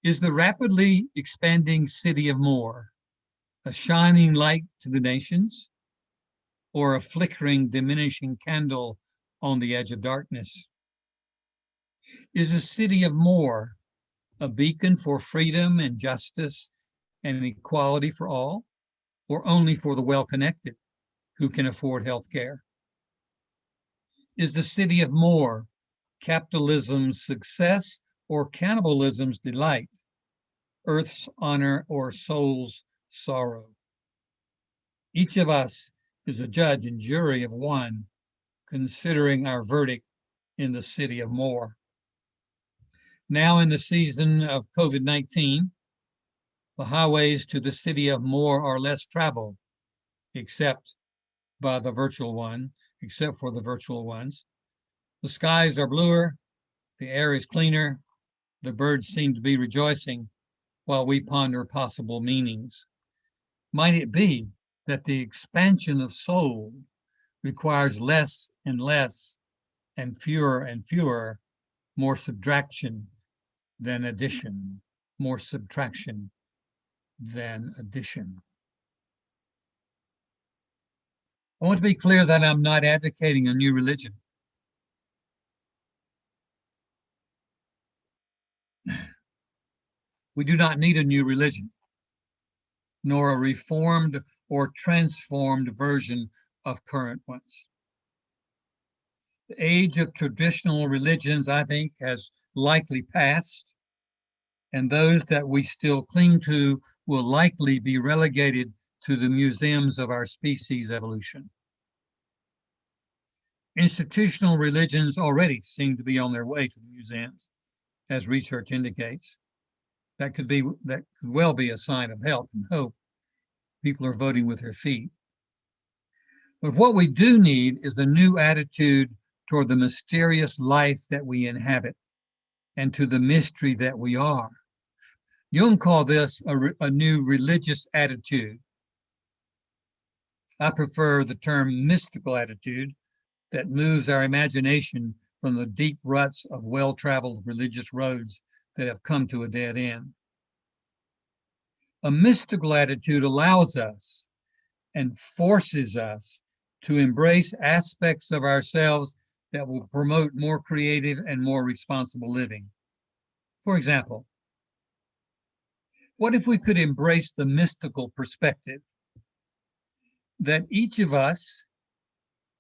Is the rapidly expanding city of More a shining light to the nations, or a flickering, diminishing candle on the edge of darkness? Is the city of More a beacon for freedom and justice and equality for all, or only for the well-connected who can afford health care? Is the city of More capitalism's success or cannibalism's delight, earth's honor or soul's sorrow? Each of us is a judge and jury of one, considering our verdict in the city of More. Now in the season of COVID-19, the highways to the city of More are less traveled, except for the virtual ones. The skies are bluer, the air is cleaner, the birds seem to be rejoicing while we ponder possible meanings. Might it be that the expansion of soul requires less and less and fewer, more subtraction than addition, more subtraction than addition? I want to be clear that I'm not advocating a new religion. We do not need a new religion, nor a reformed or transformed version of current ones. The age of traditional religions, I think, has likely passed, and those that we still cling to will likely be relegated to the museums of our species' evolution. Institutional religions already seem to be on their way to the museums, as research indicates. That could well be a sign of health and hope. People are voting with their feet. But what we do need is a new attitude toward the mysterious life that we inhabit and to the mystery that we are. Jung called this a new religious attitude. I prefer the term mystical attitude that moves our imagination from the deep ruts of well-traveled religious roads that have come to a dead end. A mystical attitude allows us and forces us to embrace aspects of ourselves that will promote more creative and more responsible living. For example, what if we could embrace the mystical perspective that each of us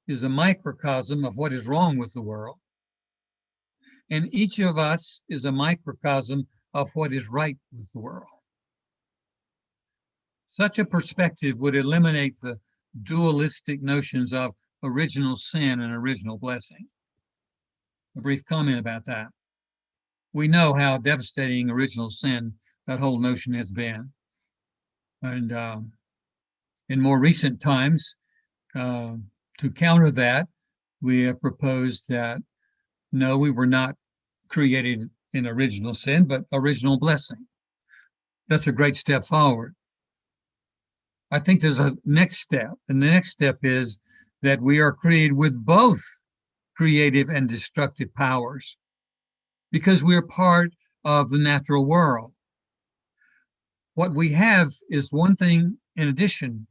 is a microcosm of what is wrong with the world, and each of us is a microcosm of what is right with the world? Such a perspective would eliminate the dualistic notions of original sin and original blessing. A brief comment about that. We know how devastating original sin, that whole notion, has been. And in more recent times, to counter that, we have proposed that no, we were not created in original sin, but original blessing. That's a great step forward. I think there's a next step, and the next step is that we are created with both creative and destructive powers because we're part of the natural world. What we have is one thing in addition.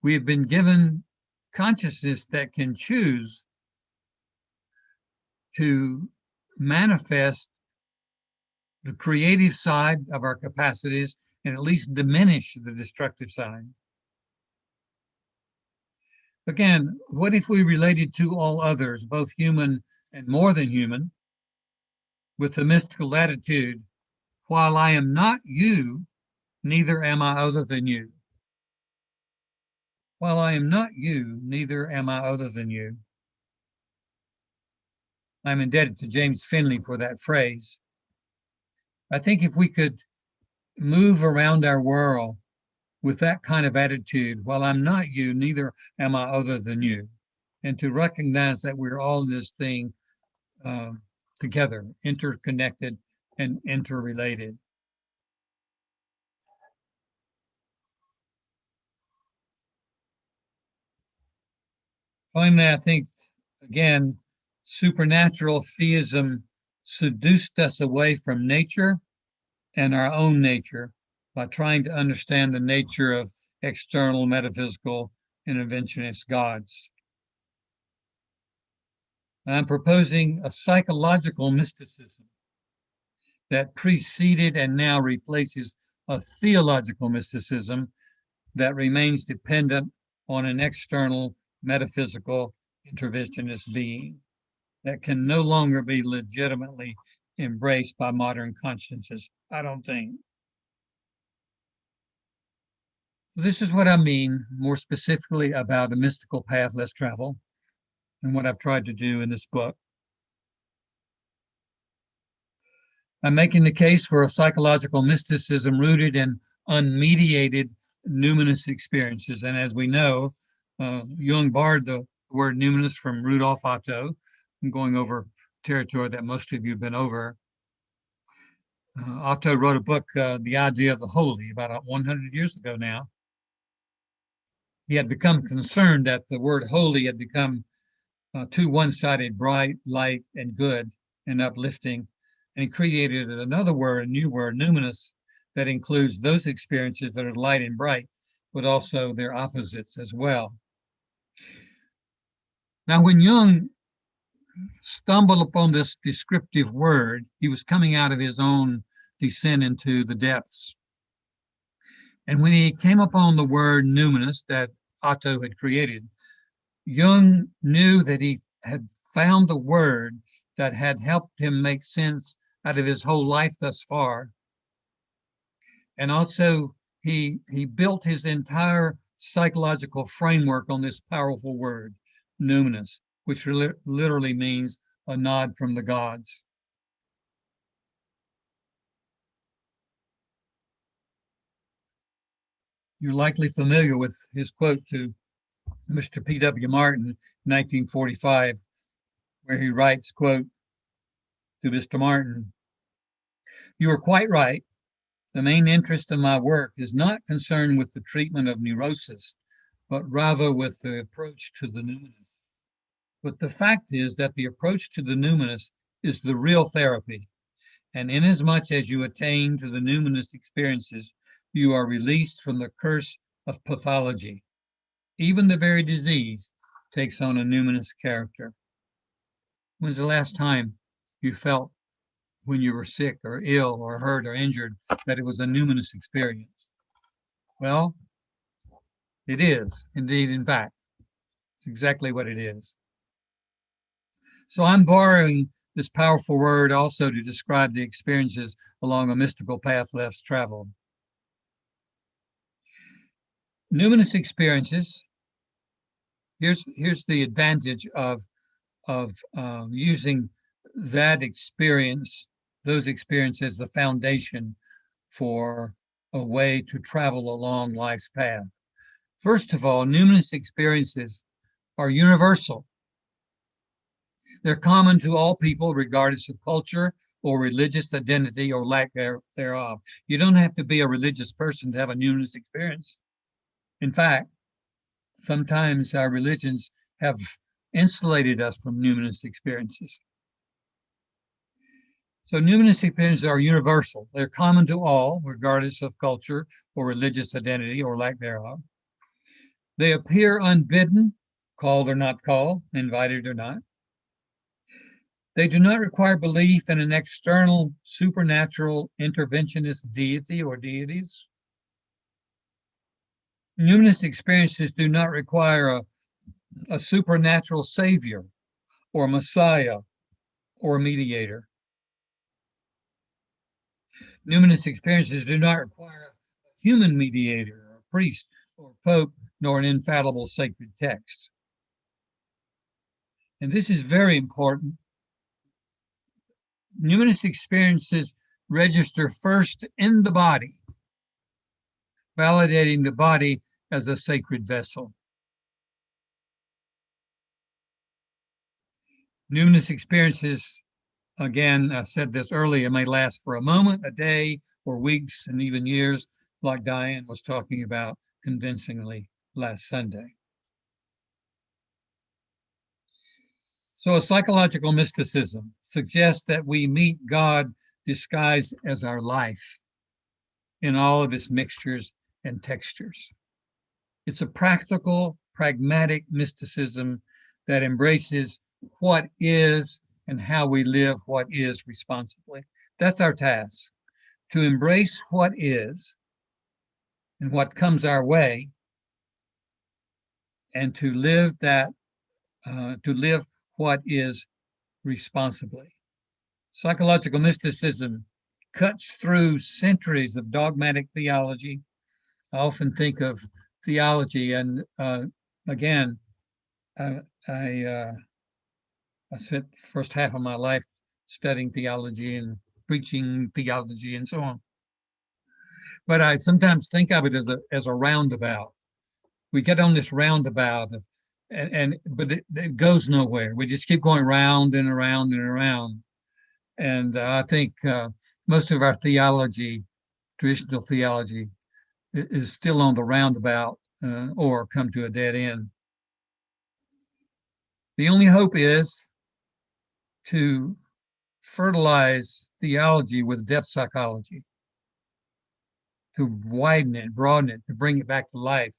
We have been given consciousness that can choose to manifest the creative side of our capacities and at least diminish the destructive side. Again, what if we related to all others, both human and more than human, with the mystical attitude, while I am not you, neither am I other than you. While I am not you, neither am I other than you. I'm indebted to James Finley for that phrase. I think if we could move around our world with that kind of attitude, while I'm not you, neither am I other than you, and to recognize that we're all in this thing together, interconnected and interrelated. Finally, I think, again, supernatural theism seduced us away from nature and our own nature by trying to understand the nature of external metaphysical interventionist gods. I'm proposing a psychological mysticism that preceded and now replaces a theological mysticism that remains dependent on an external metaphysical interventionist being that can no longer be legitimately embraced by modern consciences, I don't think. This is what I mean more specifically about a mystical path less traveled and what I've tried to do in this book. I'm making the case for a psychological mysticism rooted in unmediated numinous experiences. And as we know, Jung borrowed the word numinous from Rudolf Otto. I'm going over territory that most of you have been over. Otto wrote a book, The Idea of the Holy, about 100 years ago now. He had become concerned that the word holy had become too one-sided, bright, light, and good, and uplifting. And he created another word, a new word, numinous, that includes those experiences that are light and bright, but also their opposites as well. Now, when Jung stumbled upon this descriptive word, he was coming out of his own descent into the depths. And when he came upon the word numinous that Otto had created, Jung knew that he had found the word that had helped him make sense out of his whole life thus far. And also, he built his entire psychological framework on this powerful word, numinous, which literally means a nod from the gods. You're likely familiar with his quote to Mr. P.W. Martin in 1945, where he writes, quote, to Mr. Martin, "You are quite right. The main interest of my work is not concerned with the treatment of neurosis, but rather with the approach to the numinous. But the fact is that the approach to the numinous is the real therapy. And inasmuch as you attain to the numinous experiences, you are released from the curse of pathology. Even the very disease takes on a numinous character." When's the last time you felt when you were sick or ill or hurt or injured that it was a numinous experience? Well, it is indeed, in fact. It's exactly what it is. So I'm borrowing this powerful word also to describe the experiences along a mystical path less traveled. Numinous experiences, here's the advantage of using that experience, those experiences, as the foundation for a way to travel along life's path. First of all, numinous experiences are universal. They're common to all people, regardless of culture or religious identity or lack thereof. You don't have to be a religious person to have a numinous experience. In fact, sometimes our religions have insulated us from numinous experiences. So numinous experiences are universal. They're common to all, regardless of culture or religious identity or lack thereof. They appear unbidden, called or not called, invited or not. They do not require belief in an external supernatural interventionist deity or deities. Numinous experiences do not require a supernatural savior or messiah or mediator. Numinous experiences do not require a human mediator or priest or pope, nor an infallible sacred text. And this is very important. Numinous experiences register first in the body, validating the body as a sacred vessel. Numinous experiences, again, I said this earlier, may last for a moment, a day, or weeks, and even years, like Diane was talking about convincingly last Sunday. So a psychological mysticism suggests that we meet God disguised as our life in all of its mixtures and textures. It's a practical, pragmatic mysticism that embraces what is and how we live what is responsibly. That's our task, to embrace what is and what comes our way, and to live what is responsibly. Psychological mysticism cuts through centuries of dogmatic theology. I often think of theology, and again, I spent the first half of my life studying theology and preaching theology and so on. But I sometimes think of it as a roundabout. We get on this roundabout, but it goes nowhere. We just keep going round and around and around. And I think most of our theology, traditional theology, is still on the roundabout or come to a dead end. The only hope is to fertilize theology with depth psychology, to widen it, broaden it, to bring it back to life.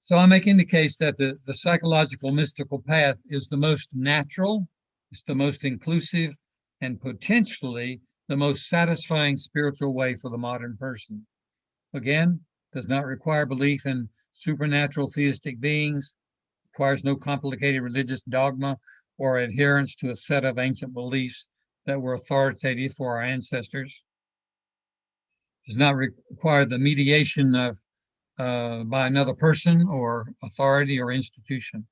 So I'm making the case that the psychological mystical path is the most natural, it's the most inclusive, and potentially the most satisfying spiritual way for the modern person. Again, does not require belief in supernatural theistic beings, requires no complicated religious dogma or adherence to a set of ancient beliefs that were authoritative for our ancestors, does not require the mediation of by another person or authority or institution.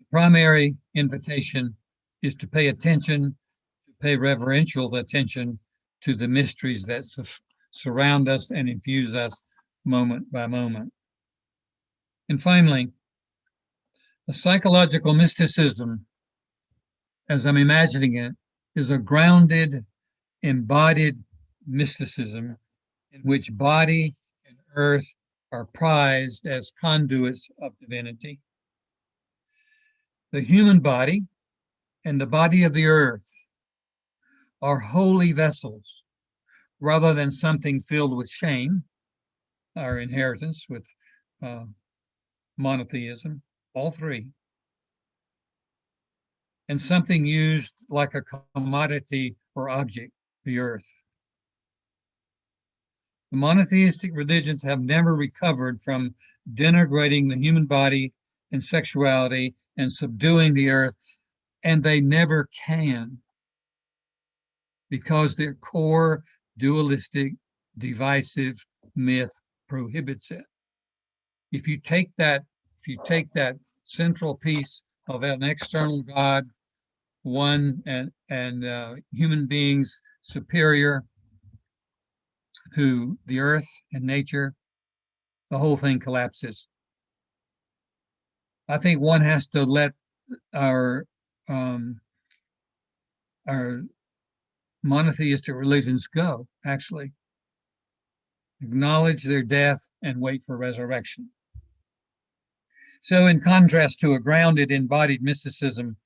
The primary invitation is to pay attention, to pay reverential attention to the mysteries that surround us and infuse us moment by moment. And finally, the psychological mysticism, as I'm imagining it, is a grounded, embodied mysticism in which body and earth are prized as conduits of divinity. The human body and the body of the earth are holy vessels rather than something filled with shame, our inheritance with monotheism, all three, and something used like a commodity or object, the earth. The monotheistic religions have never recovered from denigrating the human body and sexuality and subduing the earth, and they never can, because their core dualistic, divisive myth prohibits it. If you take that central piece of an external God, one and human beings superior to the earth and nature, the whole thing collapses. I think one has to let our monotheistic religions go, actually. Acknowledge their death and wait for resurrection. So in contrast to a grounded, embodied mysticism,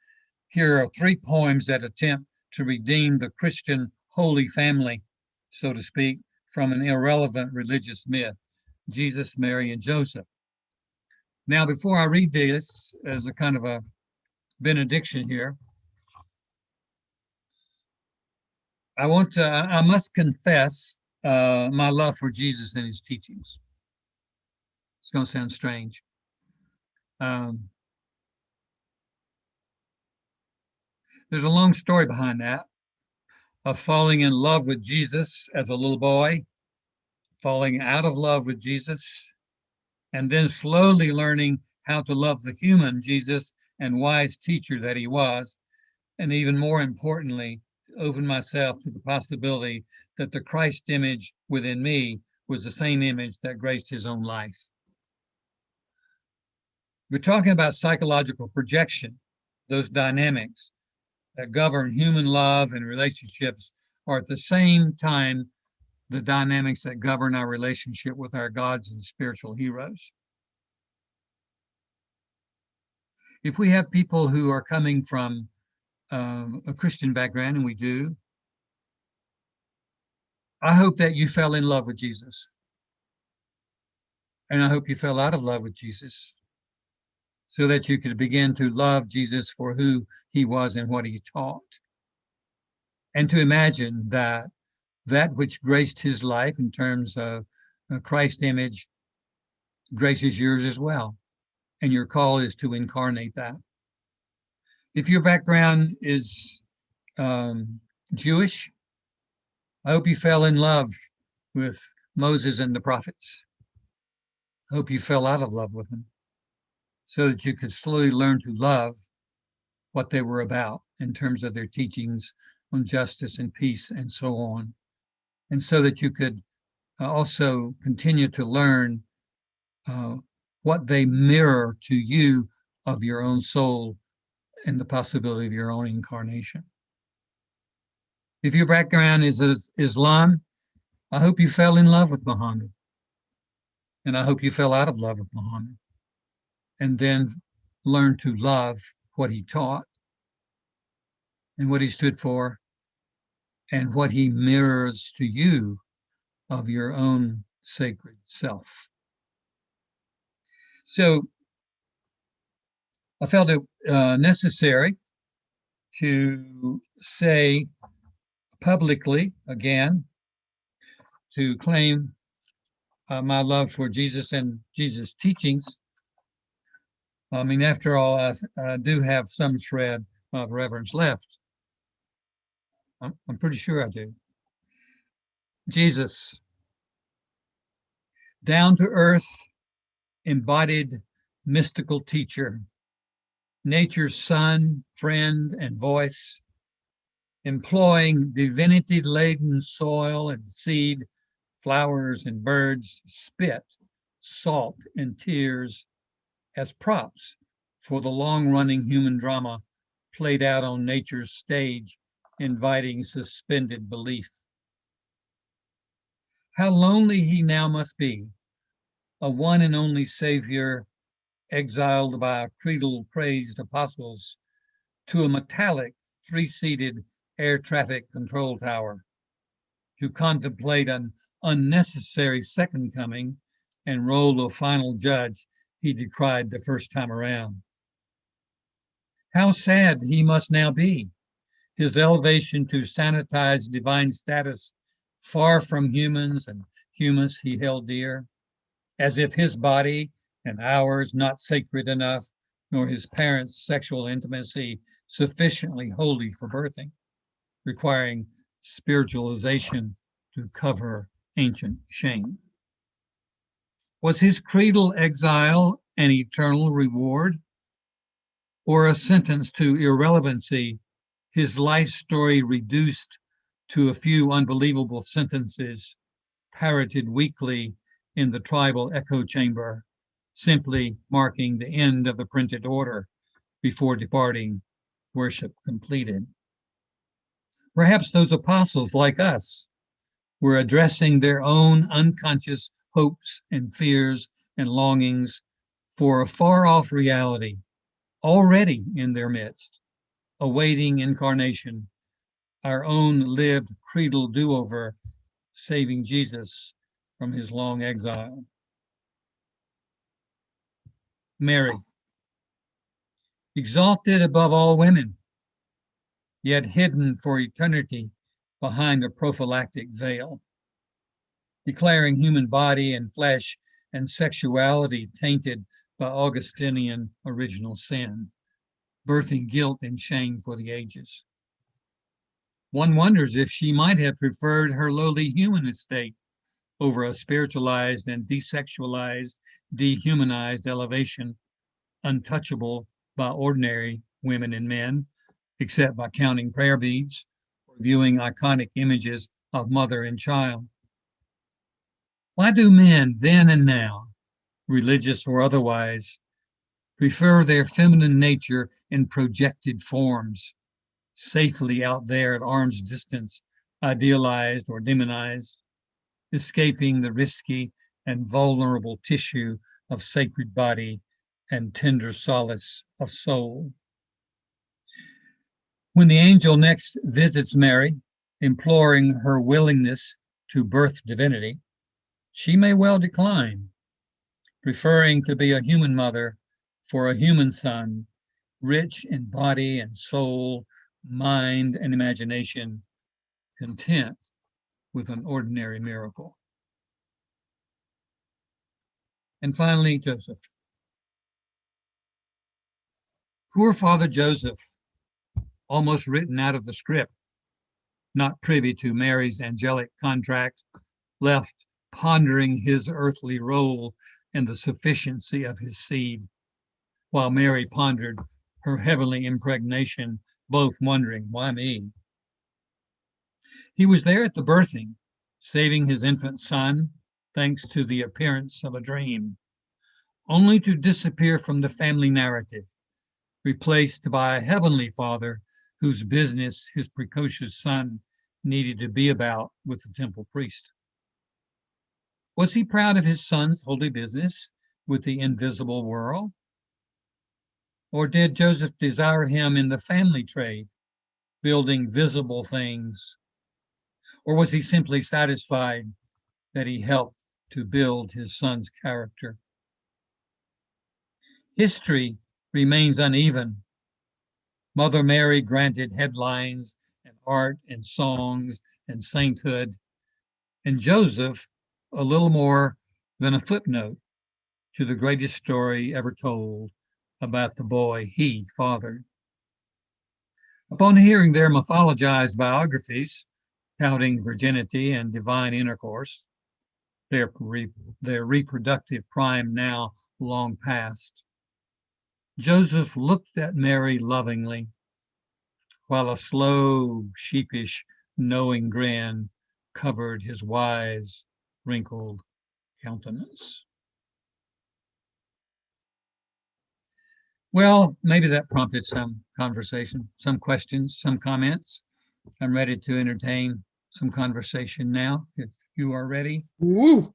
here are 3 poems that attempt to redeem the Christian Holy Family, so to speak, from an irrelevant religious myth, Jesus, Mary, and Joseph. Now, before I read this as a kind of a benediction here, I must confess my love for Jesus and his teachings. It's going to sound strange. There's a long story behind that of falling in love with Jesus as a little boy, falling out of love with Jesus, and then slowly learning how to love the human Jesus and wise teacher that he was. And even more importantly, open myself to the possibility that the Christ image within me was the same image that graced his own life. We're talking about psychological projection. Those dynamics that govern human love and relationships are at the same time the dynamics that govern our relationship with our gods and spiritual heroes. If we have people who are coming from a Christian background, and we do, I hope that you fell in love with Jesus. And I hope you fell out of love with Jesus so that you could begin to love Jesus for who he was and what he taught. And to imagine that that which graced his life in terms of Christ image graces yours as well. And your call is to incarnate that. If your background is Jewish, I hope you fell in love with Moses and the prophets. I hope you fell out of love with them so that you could slowly learn to love what they were about in terms of their teachings on justice and peace and so on. And so that you could also continue to learn what they mirror to you of your own soul and the possibility of your own incarnation. If your background is Islam, I hope you fell in love with Muhammad. And I hope you fell out of love with Muhammad and then learned to love what he taught and what he stood for and what he mirrors to you of your own sacred self. So I felt it necessary to say publicly again, to claim my love for Jesus and Jesus' teachings. I mean, after all, I do have some shred of reverence left. I'm pretty sure I do. Jesus, down to earth, embodied mystical teacher, nature's son, friend, and voice, employing divinity-laden soil and seed, flowers and birds, spit, salt, and tears as props for the long-running human drama played out on nature's stage, inviting suspended belief. How lonely he now must be, a one and only Savior, exiled by creedal-praised apostles to a metallic, three-seated air traffic control tower, to contemplate an unnecessary second coming and role of final judge he decried the first time around. How sad he must now be, his elevation to sanitized divine status, far from humans and humans he held dear, as if his body and ours not sacred enough, nor his parents' sexual intimacy sufficiently holy for birthing, requiring spiritualization to cover ancient shame. Was his creedal exile an eternal reward, or a sentence to irrelevancy, his life story reduced to a few unbelievable sentences parroted weekly in the tribal echo chamber, simply marking the end of the printed order before departing, worship completed? Perhaps those apostles, like us, were addressing their own unconscious hopes and fears and longings for a far-off reality already in their midst, awaiting incarnation, our own lived creedal do-over, saving Jesus from his long exile. Mary, exalted above all women, yet hidden for eternity behind a prophylactic veil, declaring human body and flesh and sexuality tainted by Augustinian original sin, birthing guilt and shame for the ages. One wonders if she might have preferred her lowly human estate over a spiritualized and desexualized, dehumanized elevation, untouchable by ordinary women and men, except by counting prayer beads or viewing iconic images of mother and child. Why do men then and now, religious or otherwise, prefer their feminine nature in projected forms, safely out there at arm's distance, idealized or demonized, escaping the risky and vulnerable tissue of sacred body and tender solace of soul? When the angel next visits Mary, imploring her willingness to birth divinity, she may well decline, preferring to be a human mother for a human son, rich in body and soul, mind and imagination, content with an ordinary miracle. And finally, Joseph. Poor Father Joseph, almost written out of the script, not privy to Mary's angelic contract, left pondering his earthly role and the sufficiency of his seed, while Mary pondered her heavenly impregnation, both wondering, why me? He was there at the birthing, saving his infant son, thanks to the appearance of a dream, only to disappear from the family narrative, replaced by a heavenly father whose business his precocious son needed to be about with the temple priest. Was he proud of his son's holy business with the invisible world? Or did Joseph desire him in the family trade, building visible things? Or was he simply satisfied that he helped to build his son's character? History remains uneven. Mother Mary granted headlines and art and songs and sainthood, and Joseph a little more than a footnote to the greatest story ever told about the boy he fathered. Upon hearing their mythologized biographies, touting virginity and divine intercourse, their reproductive prime now long past, Joseph looked at Mary lovingly, while a slow, sheepish, knowing grin covered his wise, wrinkled countenance. Well, maybe that prompted some conversation, some questions, some comments. I'm ready to entertain some conversation now, if you are ready. Woo!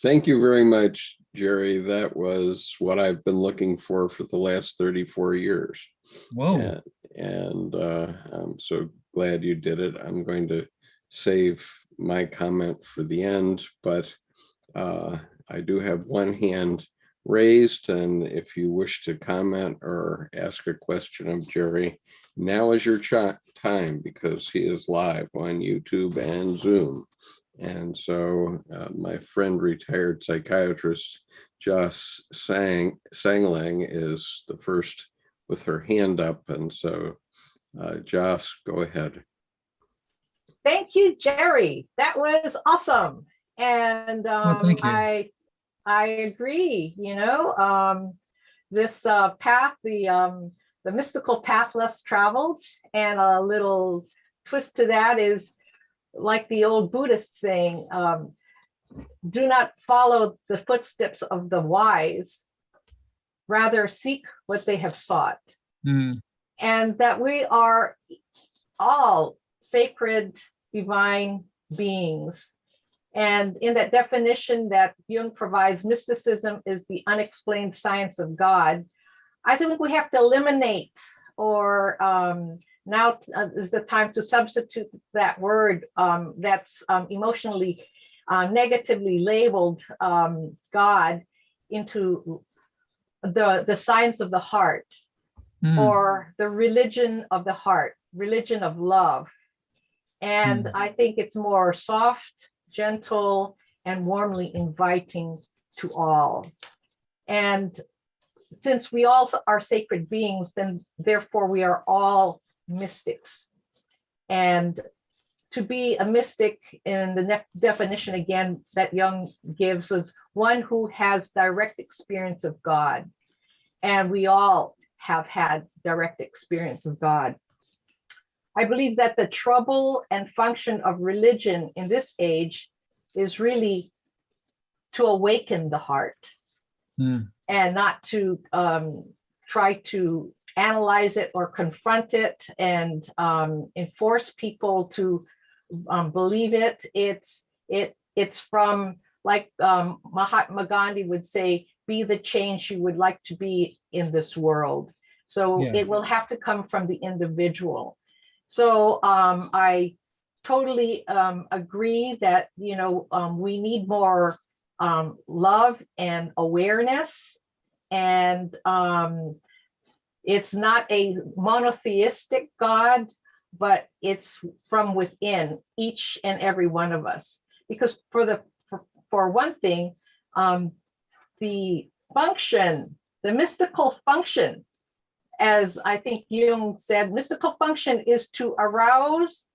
Thank you very much, Jerry. That was what I've been looking for the last 34 years. Whoa. And I'm so glad you did it. I'm going to save my comment for the end, but I do have one hand raised, and if you wish to comment or ask a question of Jerry, now is your time, because he is live on YouTube and Zoom. And so my friend, retired psychiatrist Joss Sanglang, is the first with her hand up. And so Joss, go ahead. Thank you, Jerry. That was awesome. And Well, thank you. I agree. You know, this path, the mystical path less traveled, and a little twist to that is like the old Buddhist saying, do not follow the footsteps of the wise, rather seek what they have sought. Mm. And that we are all sacred, divine beings. And in that definition that Jung provides, mysticism is the unexplained science of God. I think we have to eliminate, or now is the time to substitute that word that's emotionally negatively labeled God into the science of the heart, or the religion of the heart, religion of love. And I think it's more soft, gentle, and warmly inviting to all. And since we all are sacred beings, then therefore we are all mystics. And to be a mystic in the definition again that Jung gives is one who has direct experience of God. And we all have had direct experience of God. I believe that the trouble and function of religion in this age is really to awaken the heart and not to try to analyze it or confront it and enforce people to believe it. It's from, like Mahatma Gandhi would say, be the change you would like to be in this world. So it will have to come from the individual. So I totally agree that, we need more love and awareness. And it's not a monotheistic God, but it's from within each and every one of us. Because for one thing, the mystical function, as I think Jung said, mystical function is to arouse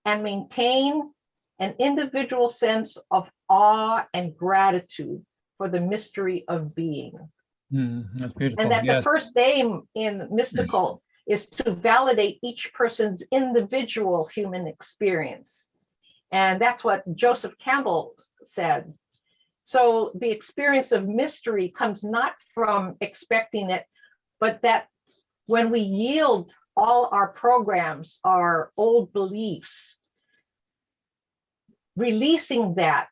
and maintain an individual sense of awe and gratitude for the mystery of being. That's beautiful. And that the first aim in mystical is to validate each person's individual human experience. And that's what Joseph Campbell said. So the experience of mystery comes not from expecting it, but that when we yield all our programs, our old beliefs, releasing that,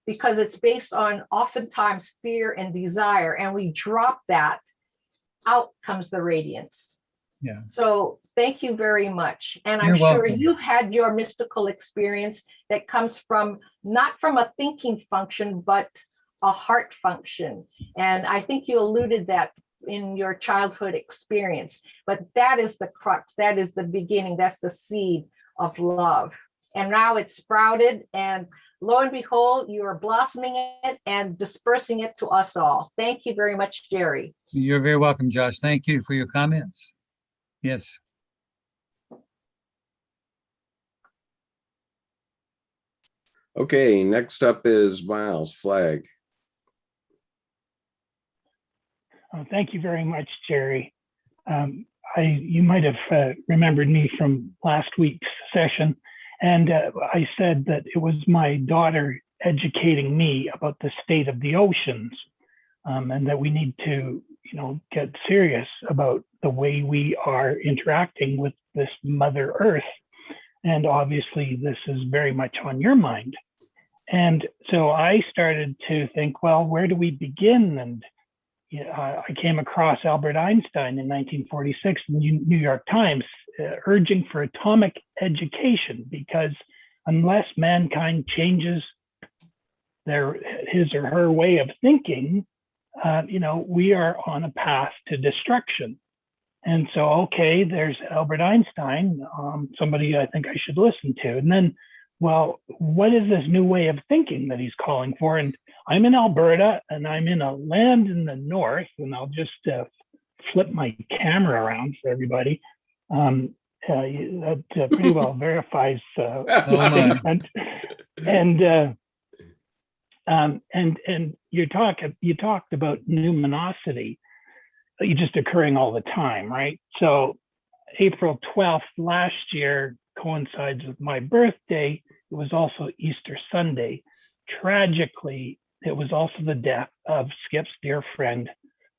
because it's based on oftentimes fear and desire, and we drop that, out comes the radiance. Yeah. So thank you very much. And You're I'm sure welcome. you've had your mystical experience that comes from, not from a thinking function, but a heart function. And I think you alluded that in your childhood experience, but that is the crux, that is the beginning, that's the seed of love. And now it's sprouted, and lo and behold, you are blossoming it and dispersing it to us all. Thank you very much, Jerry. You're very welcome, Josh. Thank you for your comments. Yes. Okay, next up is Miles Flagg. Oh, thank you very much, Jerry. You might have remembered me from last week's session, and I said that it was my daughter educating me about the state of the oceans, and that we need to, get serious about the way we are interacting with this Mother Earth. And obviously, this is very much on your mind. And so I started to think, well, where do we begin? And I came across Albert Einstein in 1946 in the New York Times urging for atomic education, because unless mankind changes his or her way of thinking, we are on a path to destruction. And so, okay, there's Albert Einstein, somebody I think I should listen to. And then, well, what is this new way of thinking that he's calling for? And I'm in Alberta, and I'm in a land in the north, and I'll just flip my camera around for everybody. That pretty well verifies the statement. And you talked about numinosity, just occurring all the time, right? So April 12th last year coincides with my birthday. It was also Easter Sunday. Tragically, it was also the death of Skip's dear friend,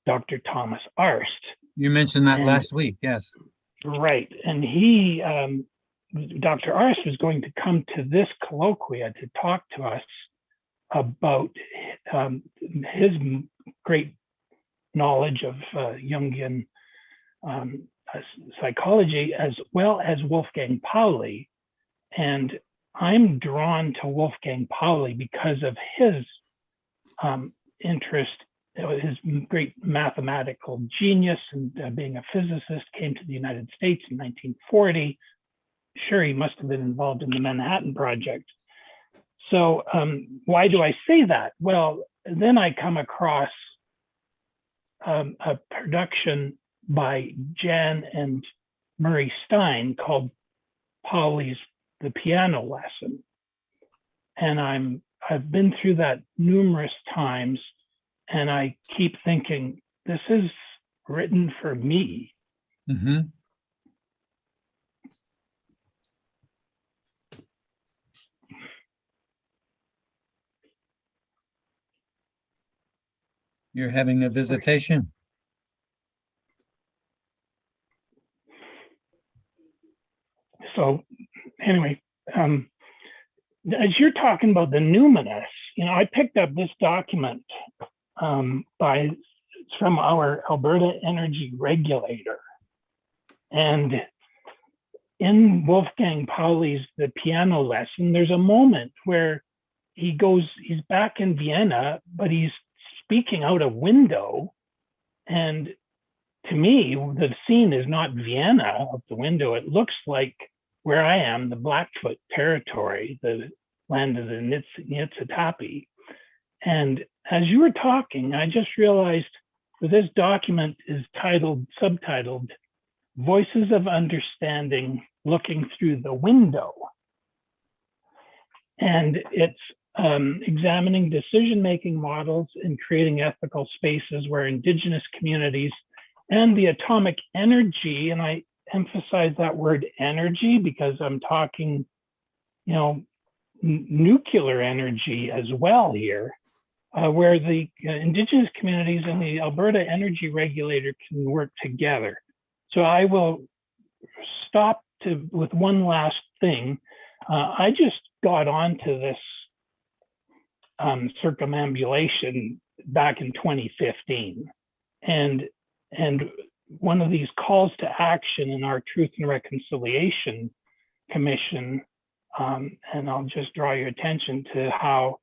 Dr. Thomas Arst. You mentioned that last week, yes. Right. And he, Dr. Arst was going to come to this colloquia to talk to us about his great knowledge of Jungian psychology, as well as Wolfgang Pauli. And I'm drawn to Wolfgang Pauli because of his interest, his great mathematical genius, and being a physicist, came to the United States in 1940. Sure, he must have been involved in the Manhattan Project. So why do I say that? Well, then I come across a production by Jan and Murray Stein called Polly's The Piano Lesson. And I've been through that numerous times, and I keep thinking, this is written for me. Mm-hmm. You're having a visitation. So anyway, as you're talking about the numinous, I picked up this document it's from our Alberta Energy Regulator. And in Wolfgang Pauli's The Piano Lesson, there's a moment where he's back in Vienna, but he's speaking out a window. And to me, the scene is not Vienna out the window. It looks like where I am, the Blackfoot territory, the land of the Niitsitapi. And as you were talking, I just realized that this document is subtitled, Voices of Understanding Looking Through the Window. And it's examining decision-making models and creating ethical spaces where Indigenous communities and the atomic energy, and I emphasize that word energy because I'm talking, nuclear energy as well here, where the Indigenous communities and the Alberta Energy Regulator can work together. So I will stop with one last thing. I just got onto this circumambulation back in 2015. And one of these calls to action in our Truth and Reconciliation Commission, and I'll just draw your attention to how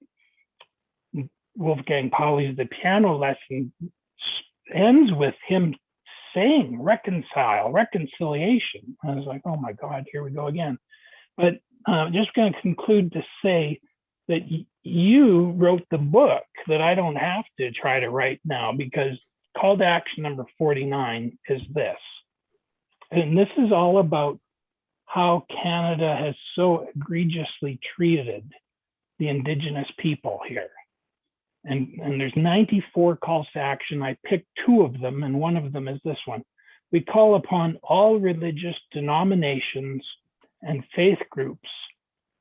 Wolfgang Pauli's The Piano Lesson ends with him saying reconciliation. I was like, oh my God, here we go again. But just going to conclude to say that you wrote the book that I don't have to try to write now, because call to action number 49 is this. And this is all about how Canada has so egregiously treated the Indigenous people here. And there's 94 calls to action. I picked 2 of them, and one of them is this one. We call upon all religious denominations and faith groups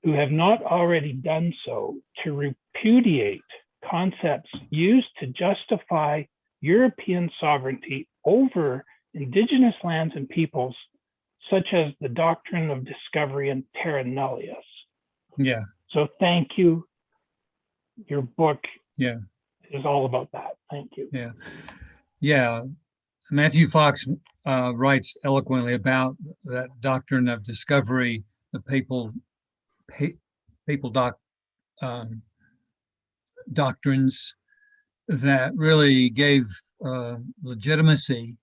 who have not already done so to repudiate concepts used to justify European sovereignty over Indigenous lands and peoples, such as the doctrine of discovery and terra nullius. Yeah. So thank you. Your book is all about that. Thank you. Yeah. Matthew Fox writes eloquently about that doctrine of discovery, the papal doctrines that really gave legitimacy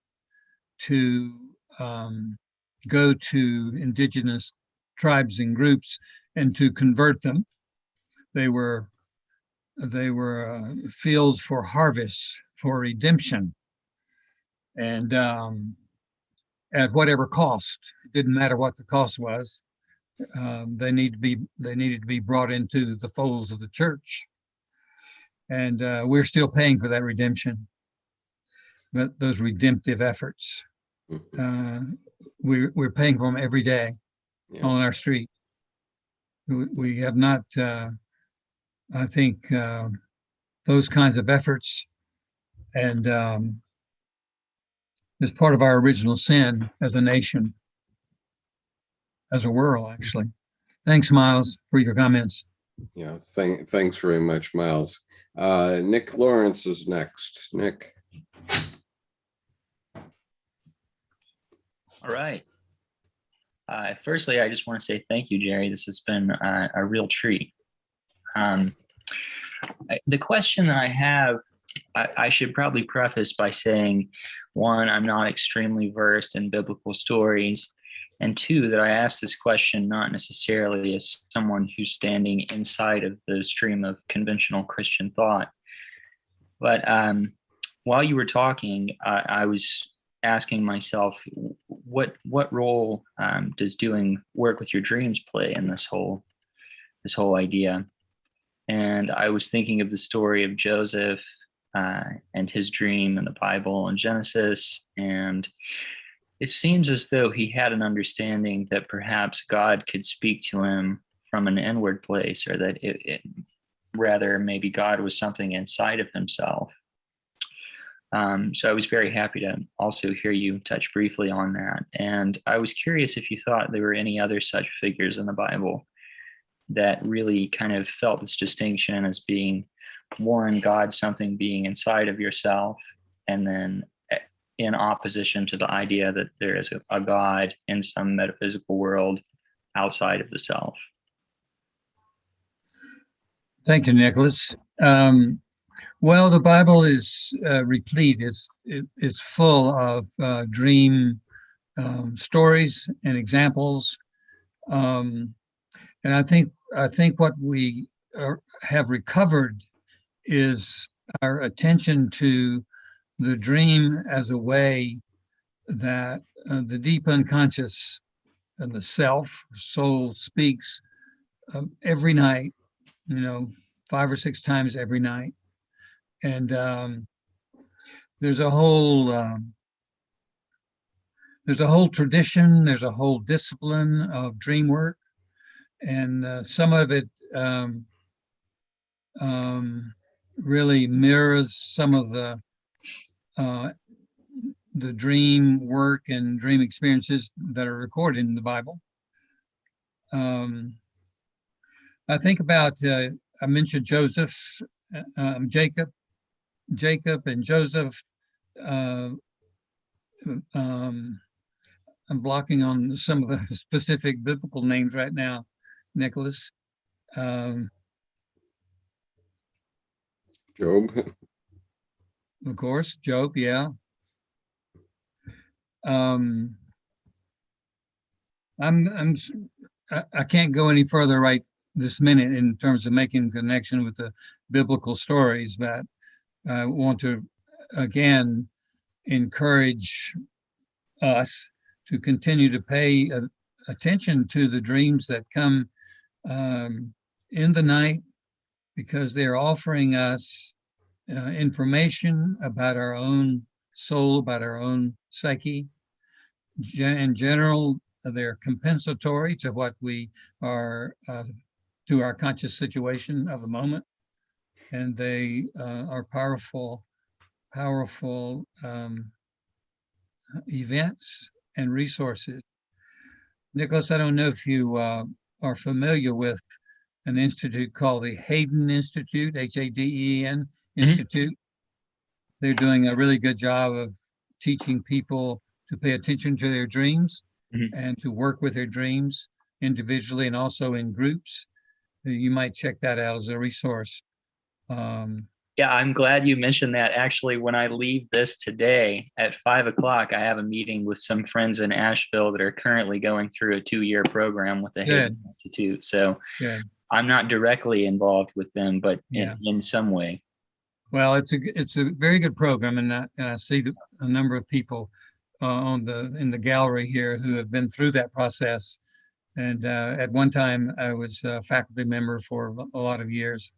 to go to Indigenous tribes and groups and to convert them. They were fields for harvest, for redemption, and at whatever cost. It didn't matter what the cost was. They needed to be brought into the folds of the church, and we're still paying for that redemption. But those redemptive efforts, we're paying for them every day on our street. We have not, I think, those kinds of efforts, and is part of our original sin as a nation, as a world, actually. Thanks, Miles, for your comments. Yeah, thanks very much, Miles. Nick Lawrence is next. Nick. All right. Firstly, I just want to say thank you, Jerry. This has been a real treat. The question that I have, I should probably preface by saying, 1, I'm not extremely versed in biblical stories, and 2, that I ask this question not necessarily as someone who's standing inside of the stream of conventional Christian thought, But while you were talking, I was asking myself, what role does doing work with your dreams play in this whole idea? And I was thinking of the story of Joseph and his dream in the Bible in Genesis, and it seems as though he had an understanding that perhaps God could speak to him from an inward place, or that rather maybe God was something inside of himself. So I was very happy to also hear you touch briefly on that. And I was curious if you thought there were any other such figures in the Bible that really kind of felt this distinction as being, one, God, something being inside of yourself, and then in opposition to the idea that there is a God in some metaphysical world outside of the self. Thank you, Nicholas. Well, the Bible is replete. It's full of dream stories and examples, and I think what we have recovered is our attention to the dream as a way that the deep unconscious and the soul speaks every night, 5 or 6 times every night. And there's a whole tradition, there's a whole discipline of dream work, and some of it really mirrors some of the dream work and dream experiences that are recorded in the Bible. I think about, I mentioned Joseph, Jacob and Joseph. I'm blocking on some of the specific biblical names right now, Nicholas. Job. Of course, Job, yeah. I can't go any further right this minute in terms of making connection with the biblical stories, but I want to again encourage us to continue to pay attention to the dreams that come in the night, because they're offering us information about our own soul, about our own psyche. In general, they're compensatory to what we are, to our conscious situation of the moment. And they are powerful events and resources. Nicholas, I don't know if you are familiar with an institute called the Hayden Institute, Haden Institute. They're doing a really good job of teaching people to pay attention to their dreams and to work with their dreams individually and also in groups. You might check that out as a resource. Yeah, I'm glad you mentioned that. Actually, when I leave this today at 5 o'clock, I have a meeting with some friends in Asheville that are currently going through a 2-year program with the Hayden Institute. So I'm not directly involved with them, but in some way. Well, it's a very good program, and I see a number of people in the gallery here who have been through that process. And at one time, I was a faculty member for a lot of years.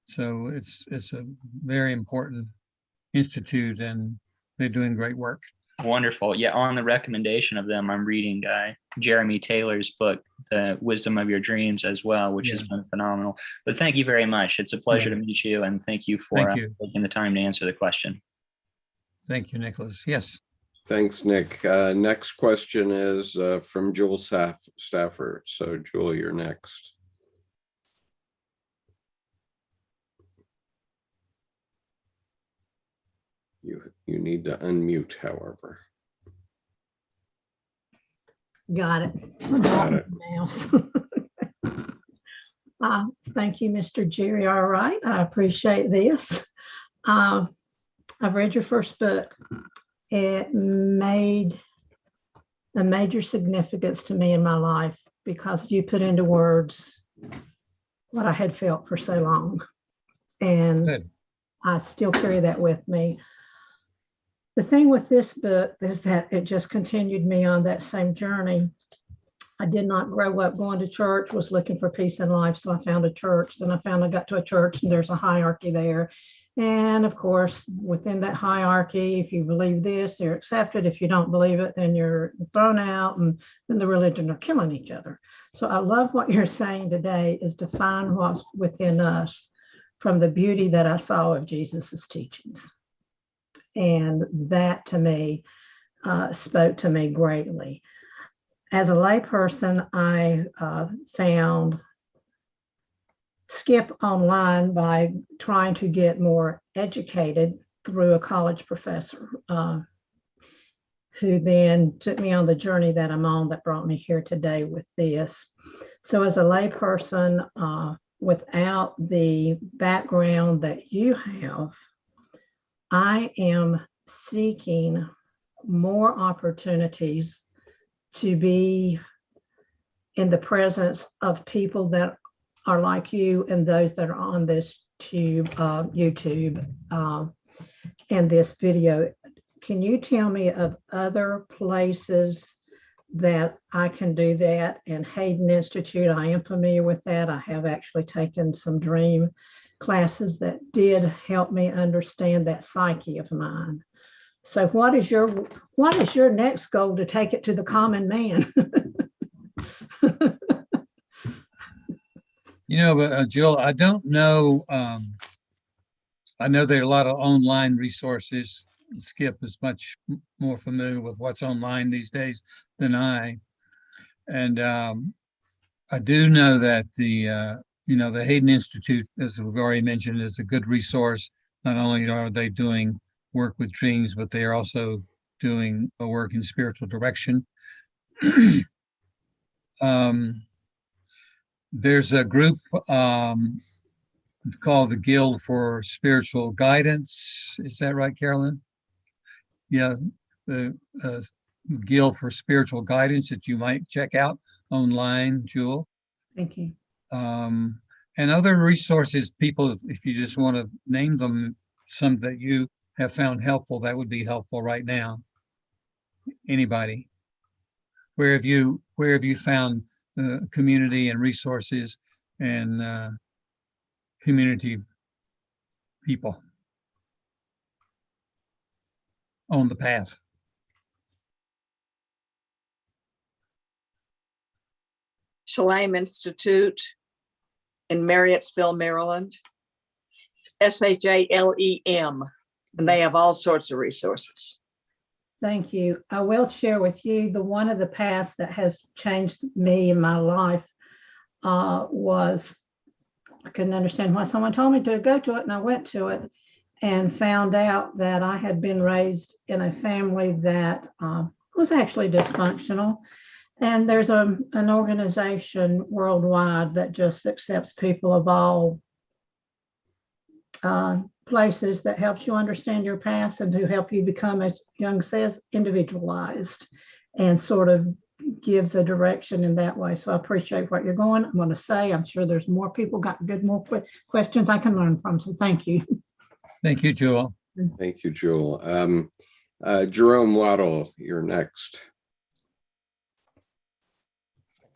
So it's a very important institute, and they're doing great work. Wonderful. Yeah, on the recommendation of them, I'm reading Jeremy Taylor's book, The Wisdom of Your Dreams, as well, which has been phenomenal. But thank you very much. It's a pleasure to meet you, and thank you for taking the time to answer the question. Thank you, Nicholas. Yes. Thanks, Nick. Next question is from Jewel Stafford. So, Jewel, you're next. You need to unmute, however. Got it. Got it. Thank you, Mr. Jerry. All right, I appreciate this. I've read your first book. It made a major significance to me in my life because you put into words what I had felt for so long. And Good. I still carry that with me. The thing with this book is that it just continued me on that same journey. I did not grow up going to church, was looking for peace in life. So I found a church. Then I got to a church and there's a hierarchy there. And of course, within that hierarchy, if you believe this, you're accepted. If you don't believe it, then you're thrown out, and then the religion are killing each other. So I love what you're saying today is to find what's within us from the beauty that I saw of Jesus's teachings. And that to me spoke to me greatly. As a layperson, I found Skip online by trying to get more educated through a college professor who then took me on the journey that I'm on that brought me here today with this. So as a layperson, without the background that you have, I am seeking more opportunities to be in the presence of people that are like you and those that are on this YouTube and this video. Can you tell me of other places that I can do that? And Hayden Institute, I am familiar with that. I have actually taken some dream classes that did help me understand that psyche of mine. So what is your next goal to take it to the common man? Jill, I don't know. I know there are a lot of online resources. Skip is much more familiar with what's online these days than I. And I do know that the Hayden Institute, as we've already mentioned, is a good resource. Not only are they doing work with dreams, but they are also doing a work in spiritual direction. There's a group called the Guild for Spiritual Guidance. Is that right, Carolyn? Yeah, the Guild for Spiritual Guidance that you might check out online, Jewel. Thank you. And other resources, people, if you just want to name them, some that you have found helpful, that would be helpful right now. Anybody? Where have you found community and resources and community people on the path? Shalem Institute in Marriottsville, Maryland. It's SHALEM, and they have all sorts of resources. Thank you. I will share with you the one of the paths that has changed me in my life was I couldn't understand why someone told me to go to it, and I went to it and found out that I had been raised in a family that was actually dysfunctional. And there's an organization worldwide that just accepts people of all places, that helps you understand your past and to help you become, as Jung says, individualized, and sort of gives a direction in that way. So I appreciate what you're going. I'm going to say, I'm sure there's more people got more questions I can learn from. So thank you. Thank you, Jewel. Thank you, Jewel. Jerome Waddle, you're next.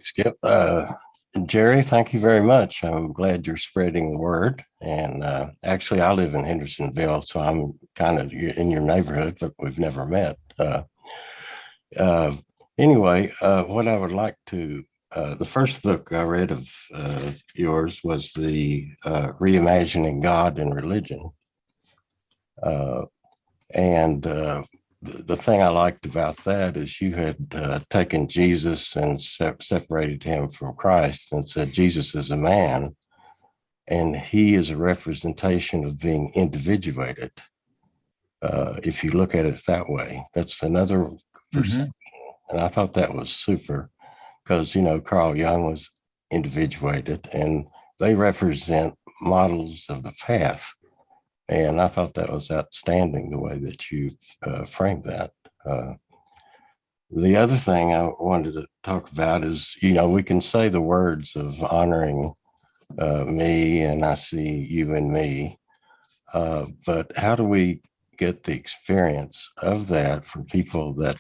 Skip. Jerry, thank you very much. I'm glad you're spreading the word. And actually, I live in Hendersonville, so I'm kind of in your neighborhood, but we've never met. Anyway, what I would like to, the first book I read of yours was the Reimagining God and Religion. And the thing I liked about that is you had taken Jesus and separated him from Christ and said Jesus is a man and he is a representation of being individuated. If you look at it that way, that's another perception. Mm-hmm. And I thought that was super because, Carl Jung was individuated and they represent models of the path. And I thought that was outstanding, the way that you framed that. The other thing I wanted to talk about is, we can say the words of honoring me and I see you and me. But how do we get the experience of that for people that,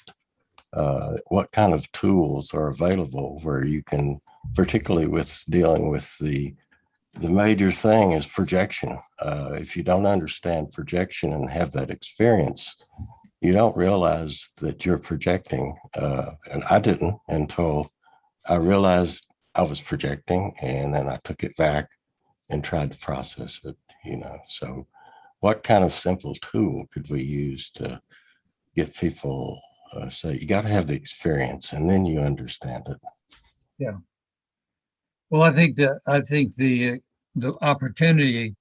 what kind of tools are available where you can, particularly with dealing with the major thing is projection. If you don't understand projection and have that experience, you don't realize that you're projecting. And I didn't until I realized I was projecting, and then I took it back and tried to process it, So what kind of simple tool could we use to get people say, you got to have the experience and then you understand it? Yeah. Well, I think the opportunity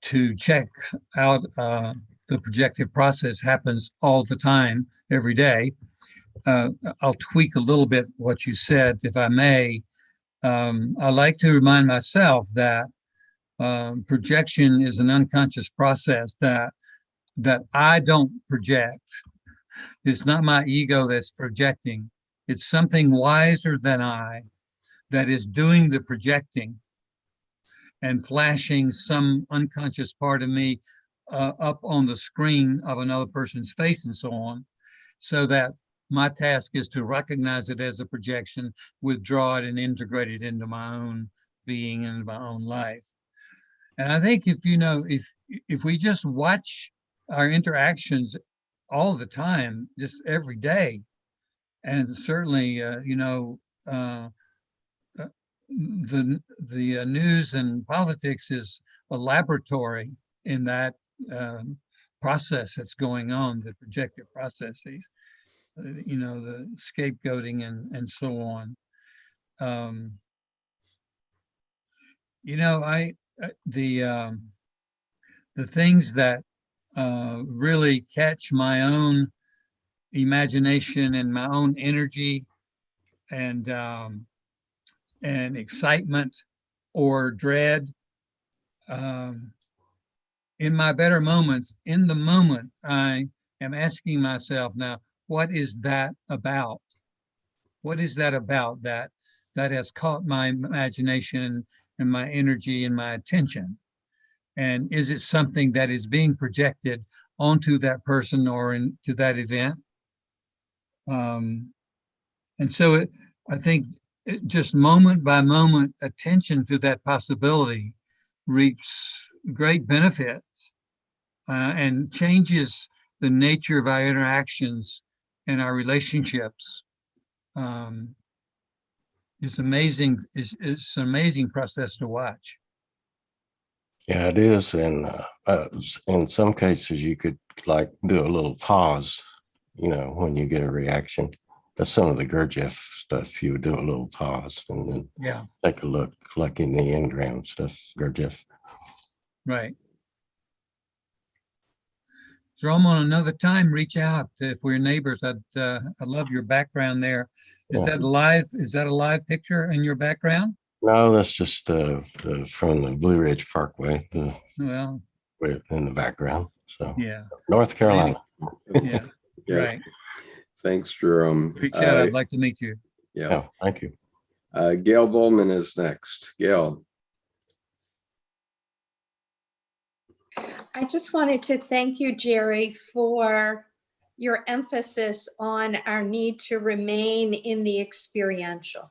to check out the projective process happens all the time, every day. I'll tweak a little bit what you said, if I may. I like to remind myself that projection is an unconscious process that I don't project. It's not my ego that's projecting. It's something wiser than I that is doing the projecting and flashing some unconscious part of me up on the screen of another person's face and so on, so that my task is to recognize it as a projection, withdraw it, and integrate it into my own being and my own life. And I think if we just watch our interactions all the time, just every day, and certainly, the news and politics is a laboratory in that process that's going on, the projective processes, the scapegoating and so on. The things that really catch my own imagination and my own energy and excitement or dread. In my better moments, in the moment, I am asking myself now, what is that about? What is that about that has caught my imagination and my energy and my attention? And is it something that is being projected onto that person or into that event? And so I think just moment by moment attention to that possibility reaps great benefits and changes the nature of our interactions and our relationships. It's amazing. It's an amazing process to watch. Yeah, it is. And in some cases, you could like do a little pause, when you get a reaction. That's some of the Gurdjieff stuff. You would do a little pause and then take a look, like in the Engram stuff, Gurdjieff. Right. Jerome, on another time, reach out if we're neighbors. I love your background there. Is that live? Is that a live picture in your background? No, that's just from the Blue Ridge Parkway. Well, in the background. So yeah, North Carolina. Yeah. Right. Thanks, Jerome. Reach out. I'd like to meet you. Yeah. Thank you. Gail Bowman is next. Gail. I just wanted to thank you, Jerry, for your emphasis on our need to remain in the experiential.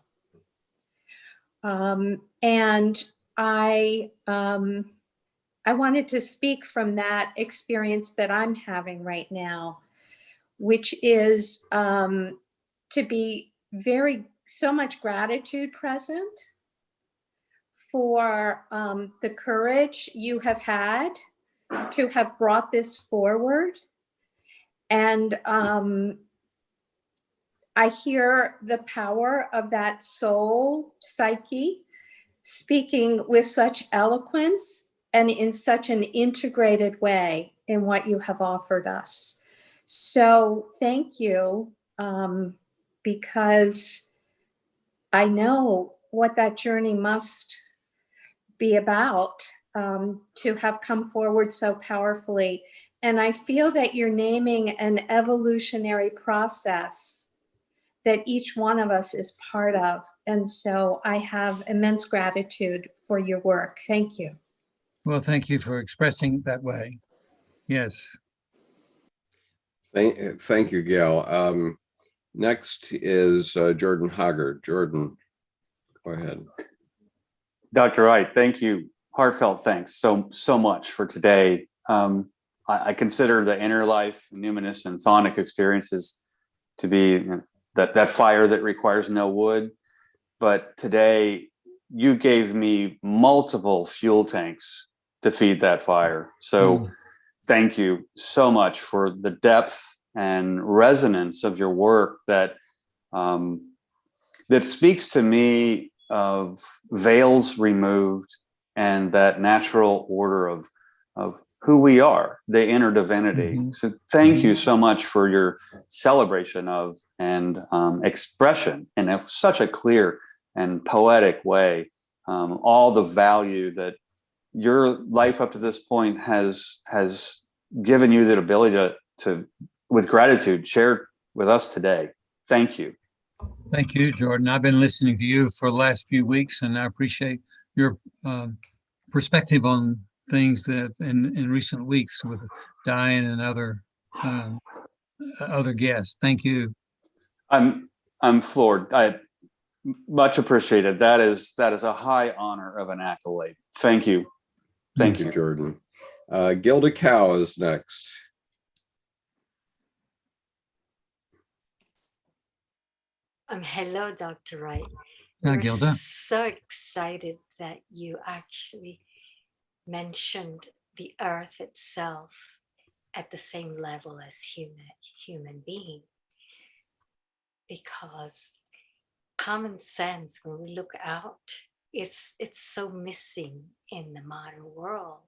And I wanted to speak from that experience that I'm having right now, which is to be so much gratitude present for the courage you have had to have brought this forward. And I hear the power of that soul psyche speaking with such eloquence and in such an integrated way in what you have offered us. So thank you, because I know what that journey must be about, to have come forward so powerfully. And I feel that you're naming an evolutionary process that each one of us is part of. And so I have immense gratitude for your work. Thank you. Well, thank you for expressing that way. Yes. Thank you, Gail. Next is Jordan Hoggard. Jordan, go ahead. Dr. Wright, thank you. Heartfelt thanks so much for today. I consider the inner life, numinous and thonic experiences to be that fire that requires no wood. But today you gave me multiple fuel tanks to feed that fire. So thank you so much for the depth and resonance of your work that speaks to me of veils removed and that natural order of who we are, the inner divinity. So thank you so much for your celebration of and expression in such a clear and poetic way, all the value that your life up to this point has given you the ability to with gratitude, share with us today. Thank you. Thank you, Jordan. I've been listening to you for the last few weeks, and I appreciate your perspective on things that in recent weeks with Diane and other guests. Thank you. I'm floored. I much appreciated. That is a high honor of an accolade. Thank you. Thank you, Jordan. Gilda Cow is next. Hello, Dr. Wright. Hi, We're Gilda. so excited that you actually mentioned the earth itself at the same level as human being, because common sense, when we look out, it's so missing in the modern world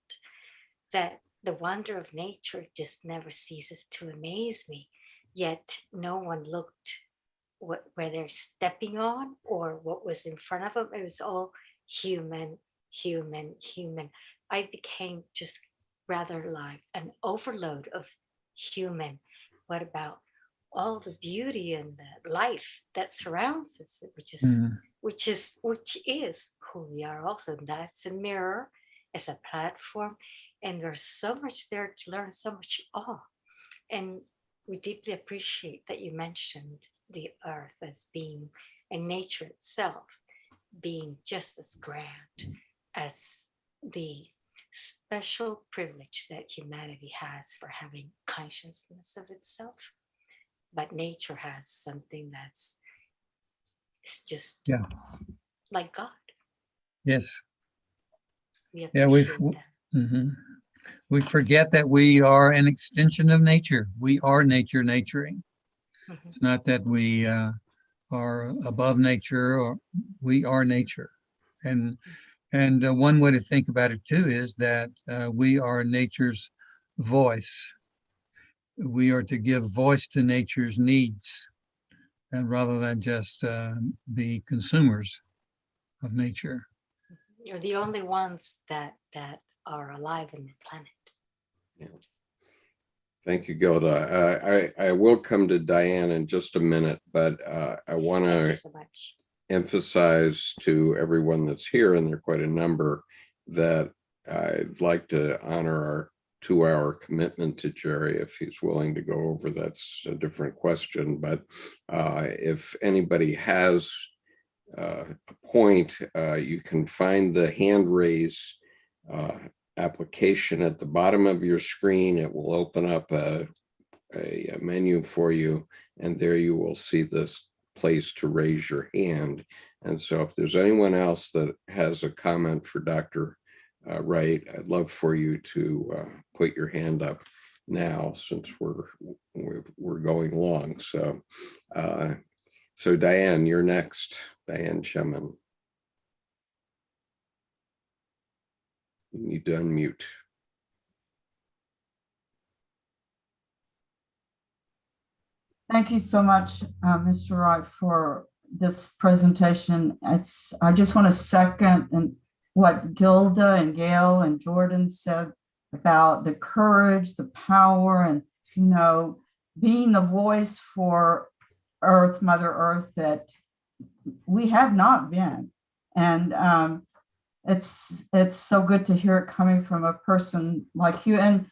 that the wonder of nature just never ceases to amaze me. Yet no one looked where they're stepping on or what was in front of them. It was all human. I became just rather like an overload of human. What about all the beauty and the life that surrounds us, which is who we are also. And that's a mirror, as a platform, and there's so much there to learn, so much awe. And we deeply appreciate that you mentioned the earth as being, and nature itself being just as grand as the special privilege that humanity has for having consciousness of itself. But nature has something it's just like God. Yes. We we forget that we are an extension of nature. We are nature naturing. It's not that we are above nature, or we are nature. And one way to think about it too is that we are nature's voice. We are to give voice to nature's needs, and rather than just be consumers of nature. You're the only ones that are alive on the planet. Yeah. Thank you, Gilda. I will come to Diane in just a minute, but I want to emphasize to everyone that's here, and there are quite a number, that I'd like to honor our 2-hour commitment to Jerry. If he's willing to go over, that's a different question. But if anybody has a point, you can find the hand raise application at the bottom of your screen. It will open up a menu for you, and there you will see this place to raise your hand. And so if there's anyone else that has a comment for Dr. Wright, I'd love for you to put your hand up now, since we're going long. So so Diane, you're next. Diane Chemin. You need to unmute. Thank you so much, Mr. Wright, for this presentation. I just want to second what Gilda and Gail and Jordan said about the courage, the power, and being the voice for Earth, Mother Earth, that we have not been. And it's so good to hear it coming from a person like you. And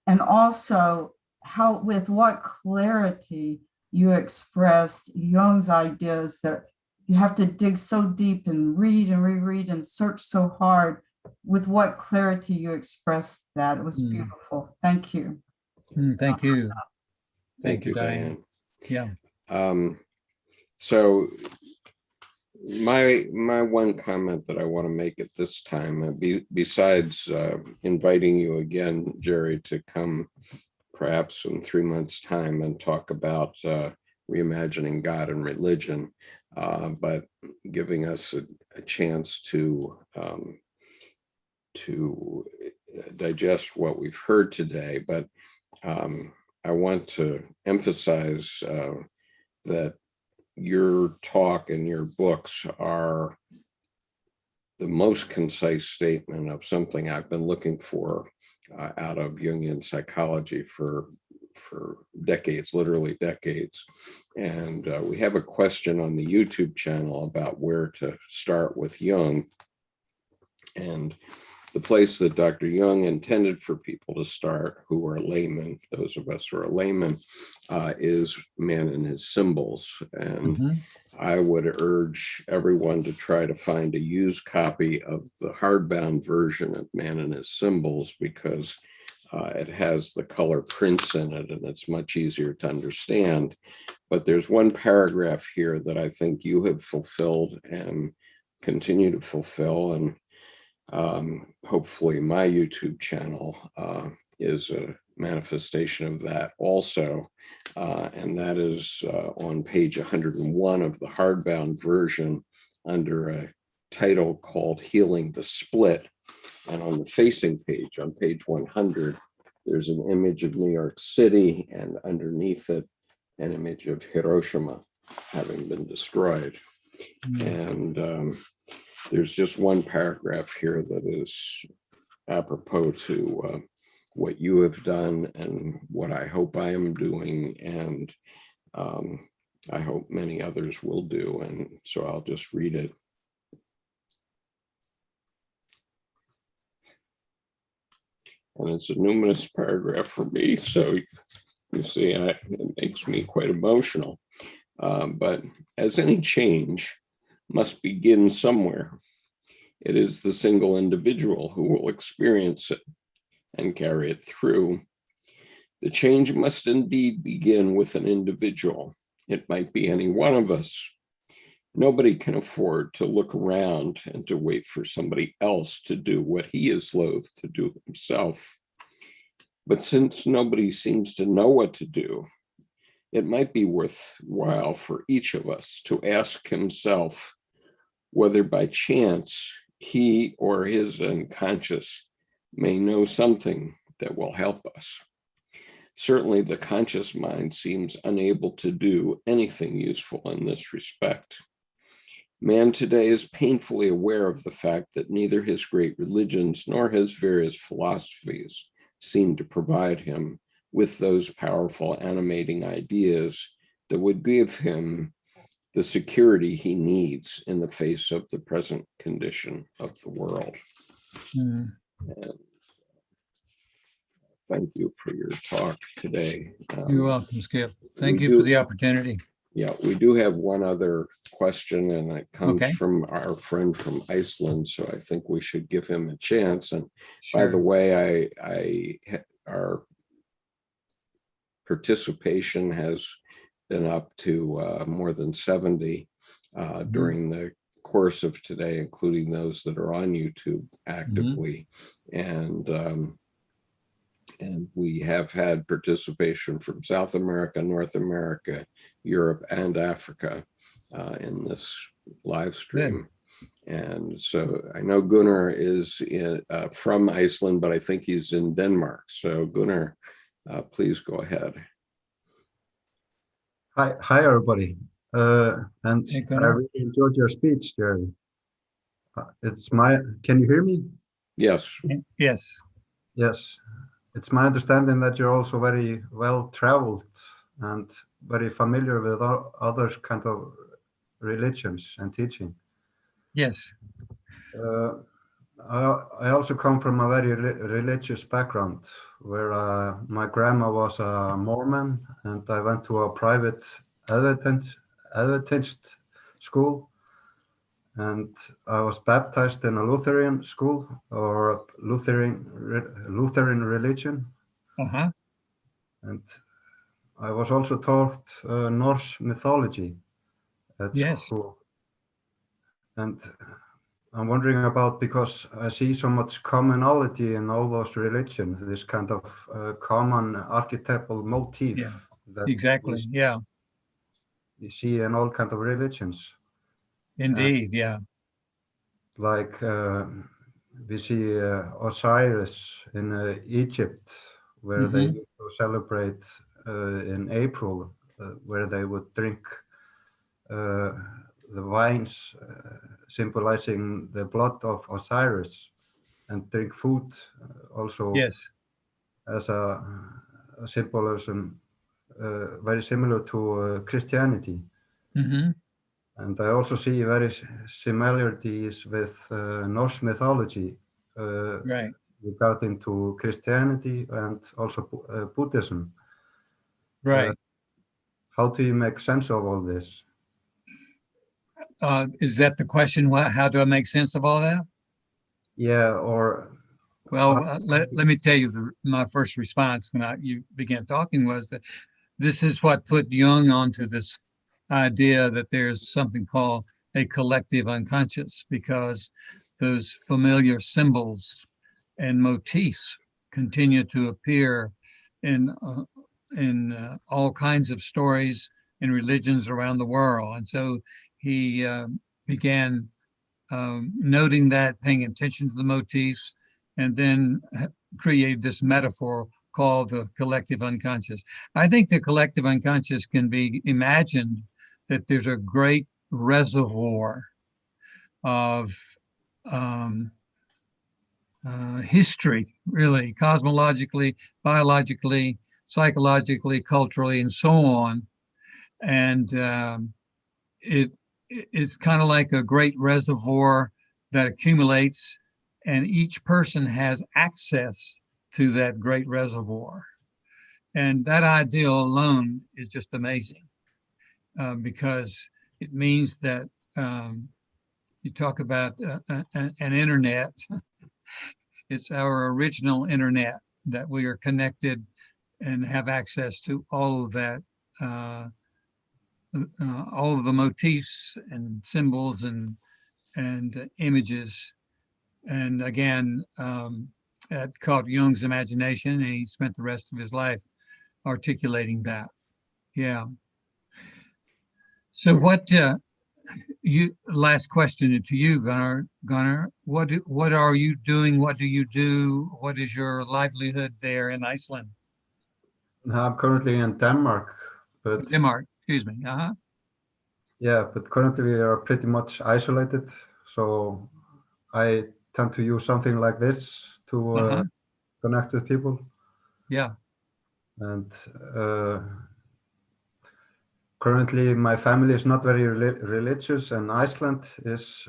and also how, with what clarity you express Jung's ideas that you have to dig so deep and read and reread and search so hard. With what clarity you expressed that. It was beautiful. Thank you. Thank you. Thank you, Diane. Yeah. So my one comment that I want to make at this time, besides inviting you again, Jerry, to come perhaps in 3 months' time and talk about reimagining God and religion, but giving us a chance to digest what we've heard today. But I want to emphasize that your talk and your books are the most concise statement of something I've been looking for out of Jungian psychology for decades, literally decades. And we have a question on the YouTube channel about where to start with Jung. And the place that Dr. Jung intended for people to start who are laymen, those of us who are laymen, is Man and His Symbols. And I would urge everyone to try to find a used copy of the hardbound version of Man and His Symbols, because it has the color prints in it and it's much easier to understand. But there's one paragraph here that I think you have fulfilled and continue to fulfill, and hopefully my YouTube channel is a manifestation of that also, and that is on page 101 of the hardbound version under a title called Healing the Split. And on the facing page, on page 100, there's an image of New York City, and underneath it, an image of Hiroshima having been destroyed. And there's just one paragraph here that is apropos to what you have done and what I hope I am doing, and I hope many others will do. And so I'll just read it. And it's a numerous paragraph for me, so you see, it makes me quite emotional. But as any change must begin somewhere, it is the single individual who will experience it and carry it through. The change must indeed begin with an individual. It might be any one of us. Nobody can afford to look around and to wait for somebody else to do what he is loath to do himself. But since nobody seems to know what to do, it might be worthwhile for each of us to ask himself whether by chance he or his unconscious may know something that will help us. Certainly, the conscious mind seems unable to do anything useful in this respect. Man today is painfully aware of the fact that neither his great religions nor his various philosophies seem to provide him with those powerful animating ideas that would give him the security he needs in the face of the present condition of the world. And thank you for your talk today. You're welcome, Skip. Thank you for the opportunity. Yeah, we do have one other question, and it comes from our friend from Iceland, so I think we should give him a chance. And by the way, our participation has been up to more than 70 during the course of today, including those that are on YouTube actively. And we have had participation from South America, North America, Europe, and Africa in this live stream. And so I know Gunnar is from Iceland, but I think he's in Denmark. So Gunnar, please go ahead. Hi everybody. And I really enjoyed your speech, Jerry. Can you hear me? Yes. Yes. Yes. It's my understanding that you're also very well traveled and very familiar with other kind of religions and teaching. Yes. I also come from a very religious background where my grandma was a Mormon and I went to a private Adventist school, and I was baptized in a Lutheran school or a Lutheran religion. Uh-huh. And I was also taught Norse mythology at Yes. school. And I'm wondering about, because I see so much commonality in all those religions, this kind of common archetypal motif. Yeah, that exactly. Yeah, you see in all kinds of religions. indeed. Yeah. Like we see Osiris in Egypt, where they used to celebrate in April, where they would drink the wines symbolizing the blood of Osiris, and drink food also Yes. as a symbolism very similar to Christianity. Mm-hmm. And I also see very similarities with Norse mythology Right. regarding to Christianity and also Buddhism. Right. How do you make sense of all this? Is that the question? How do I make sense of all that? Yeah, or well, let me tell you, my first response when you began talking was that this is what put Jung onto this idea that there's something called a collective unconscious, because those familiar symbols and motifs continue to appear in all kinds of stories and religions around the world. And so he began noting that, paying attention to the motifs, and then created this metaphor called the collective unconscious. I think the collective unconscious can be imagined that there's a great reservoir of history, really, cosmologically, biologically, psychologically, culturally, and so on. And it's kind of like a great reservoir that accumulates, and each person has access to that great reservoir. And that idea alone is just amazing, because it means that you talk about an internet. It's our original internet, that we are connected and have access to all of that, all of the motifs and symbols and images. And again, that caught Jung's imagination, and he spent the rest of his life articulating that. Yeah. So what, last question to you, Gunnar, what are you doing? What do you do? What is your livelihood there in Iceland? I'm currently in Denmark, but Denmark, excuse me. Uh-huh. Yeah, but currently we are pretty much isolated. So I tend to use something like this to connect with people. Yeah. And currently my family is not very religious, and Iceland is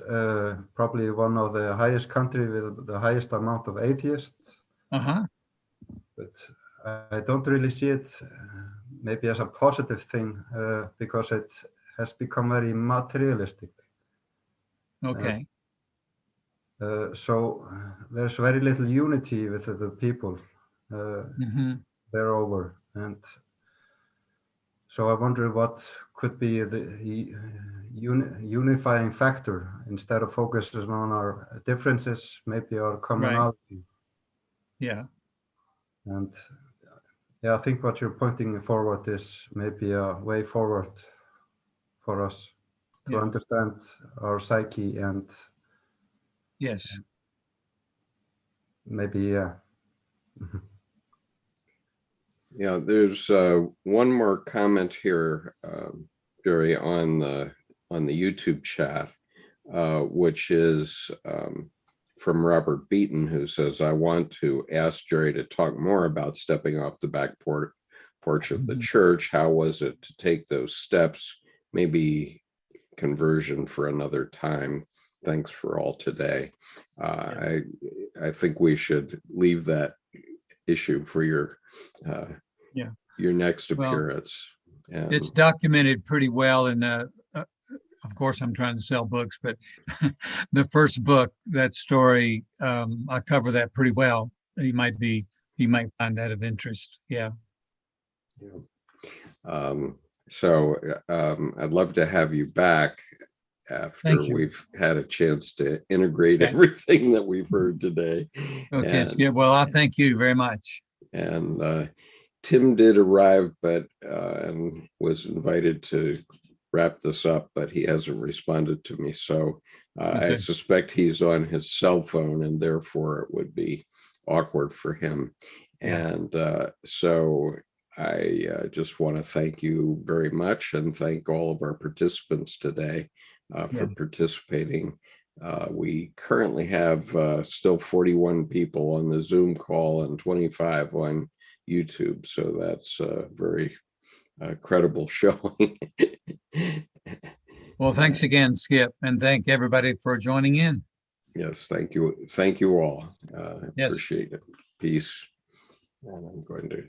probably one of the highest countries with the highest amount of atheists. But I don't really see it maybe as a positive thing, because it has become very materialistic. Okay. So there's very little unity with the people there over. And so I wonder what could be the unifying factor, instead of focusing on our differences, maybe our commonality. Right. Yeah. And yeah, I think what you're pointing forward is maybe a way forward for us to understand our psyche and yes, maybe, yeah. Yeah, there's one more comment here, Jerry, on the YouTube chat, which is from Robert Beaton, who says, I want to ask Jerry to talk more about stepping off the back porch of the church. How was it to take those steps? Maybe conversion for another time. thanks for all today. I think we should leave that issue for your next appearance. And it's documented pretty well in the. Of course, I'm trying to sell books, but the first book, that story, I cover that pretty well. He might find that of interest. Yeah. So I'd love to have you back after we've had a chance to integrate everything that we've heard today. Okay, yeah. Well, I thank you very much. And Tim did arrive, but and was invited to wrap this up, but he hasn't responded to me. So I suspect he's on his cell phone, and therefore it would be awkward for him. Yeah. And so I just want to thank you very much, and thank all of our participants today for participating. We currently have still 41 people on the Zoom call and 25 on YouTube. So that's a very credible showing. Well, thanks again, Skip, and thank everybody for joining in. Yes, thank you. Thank you all. Yes. Appreciate it. Peace. And I'm going to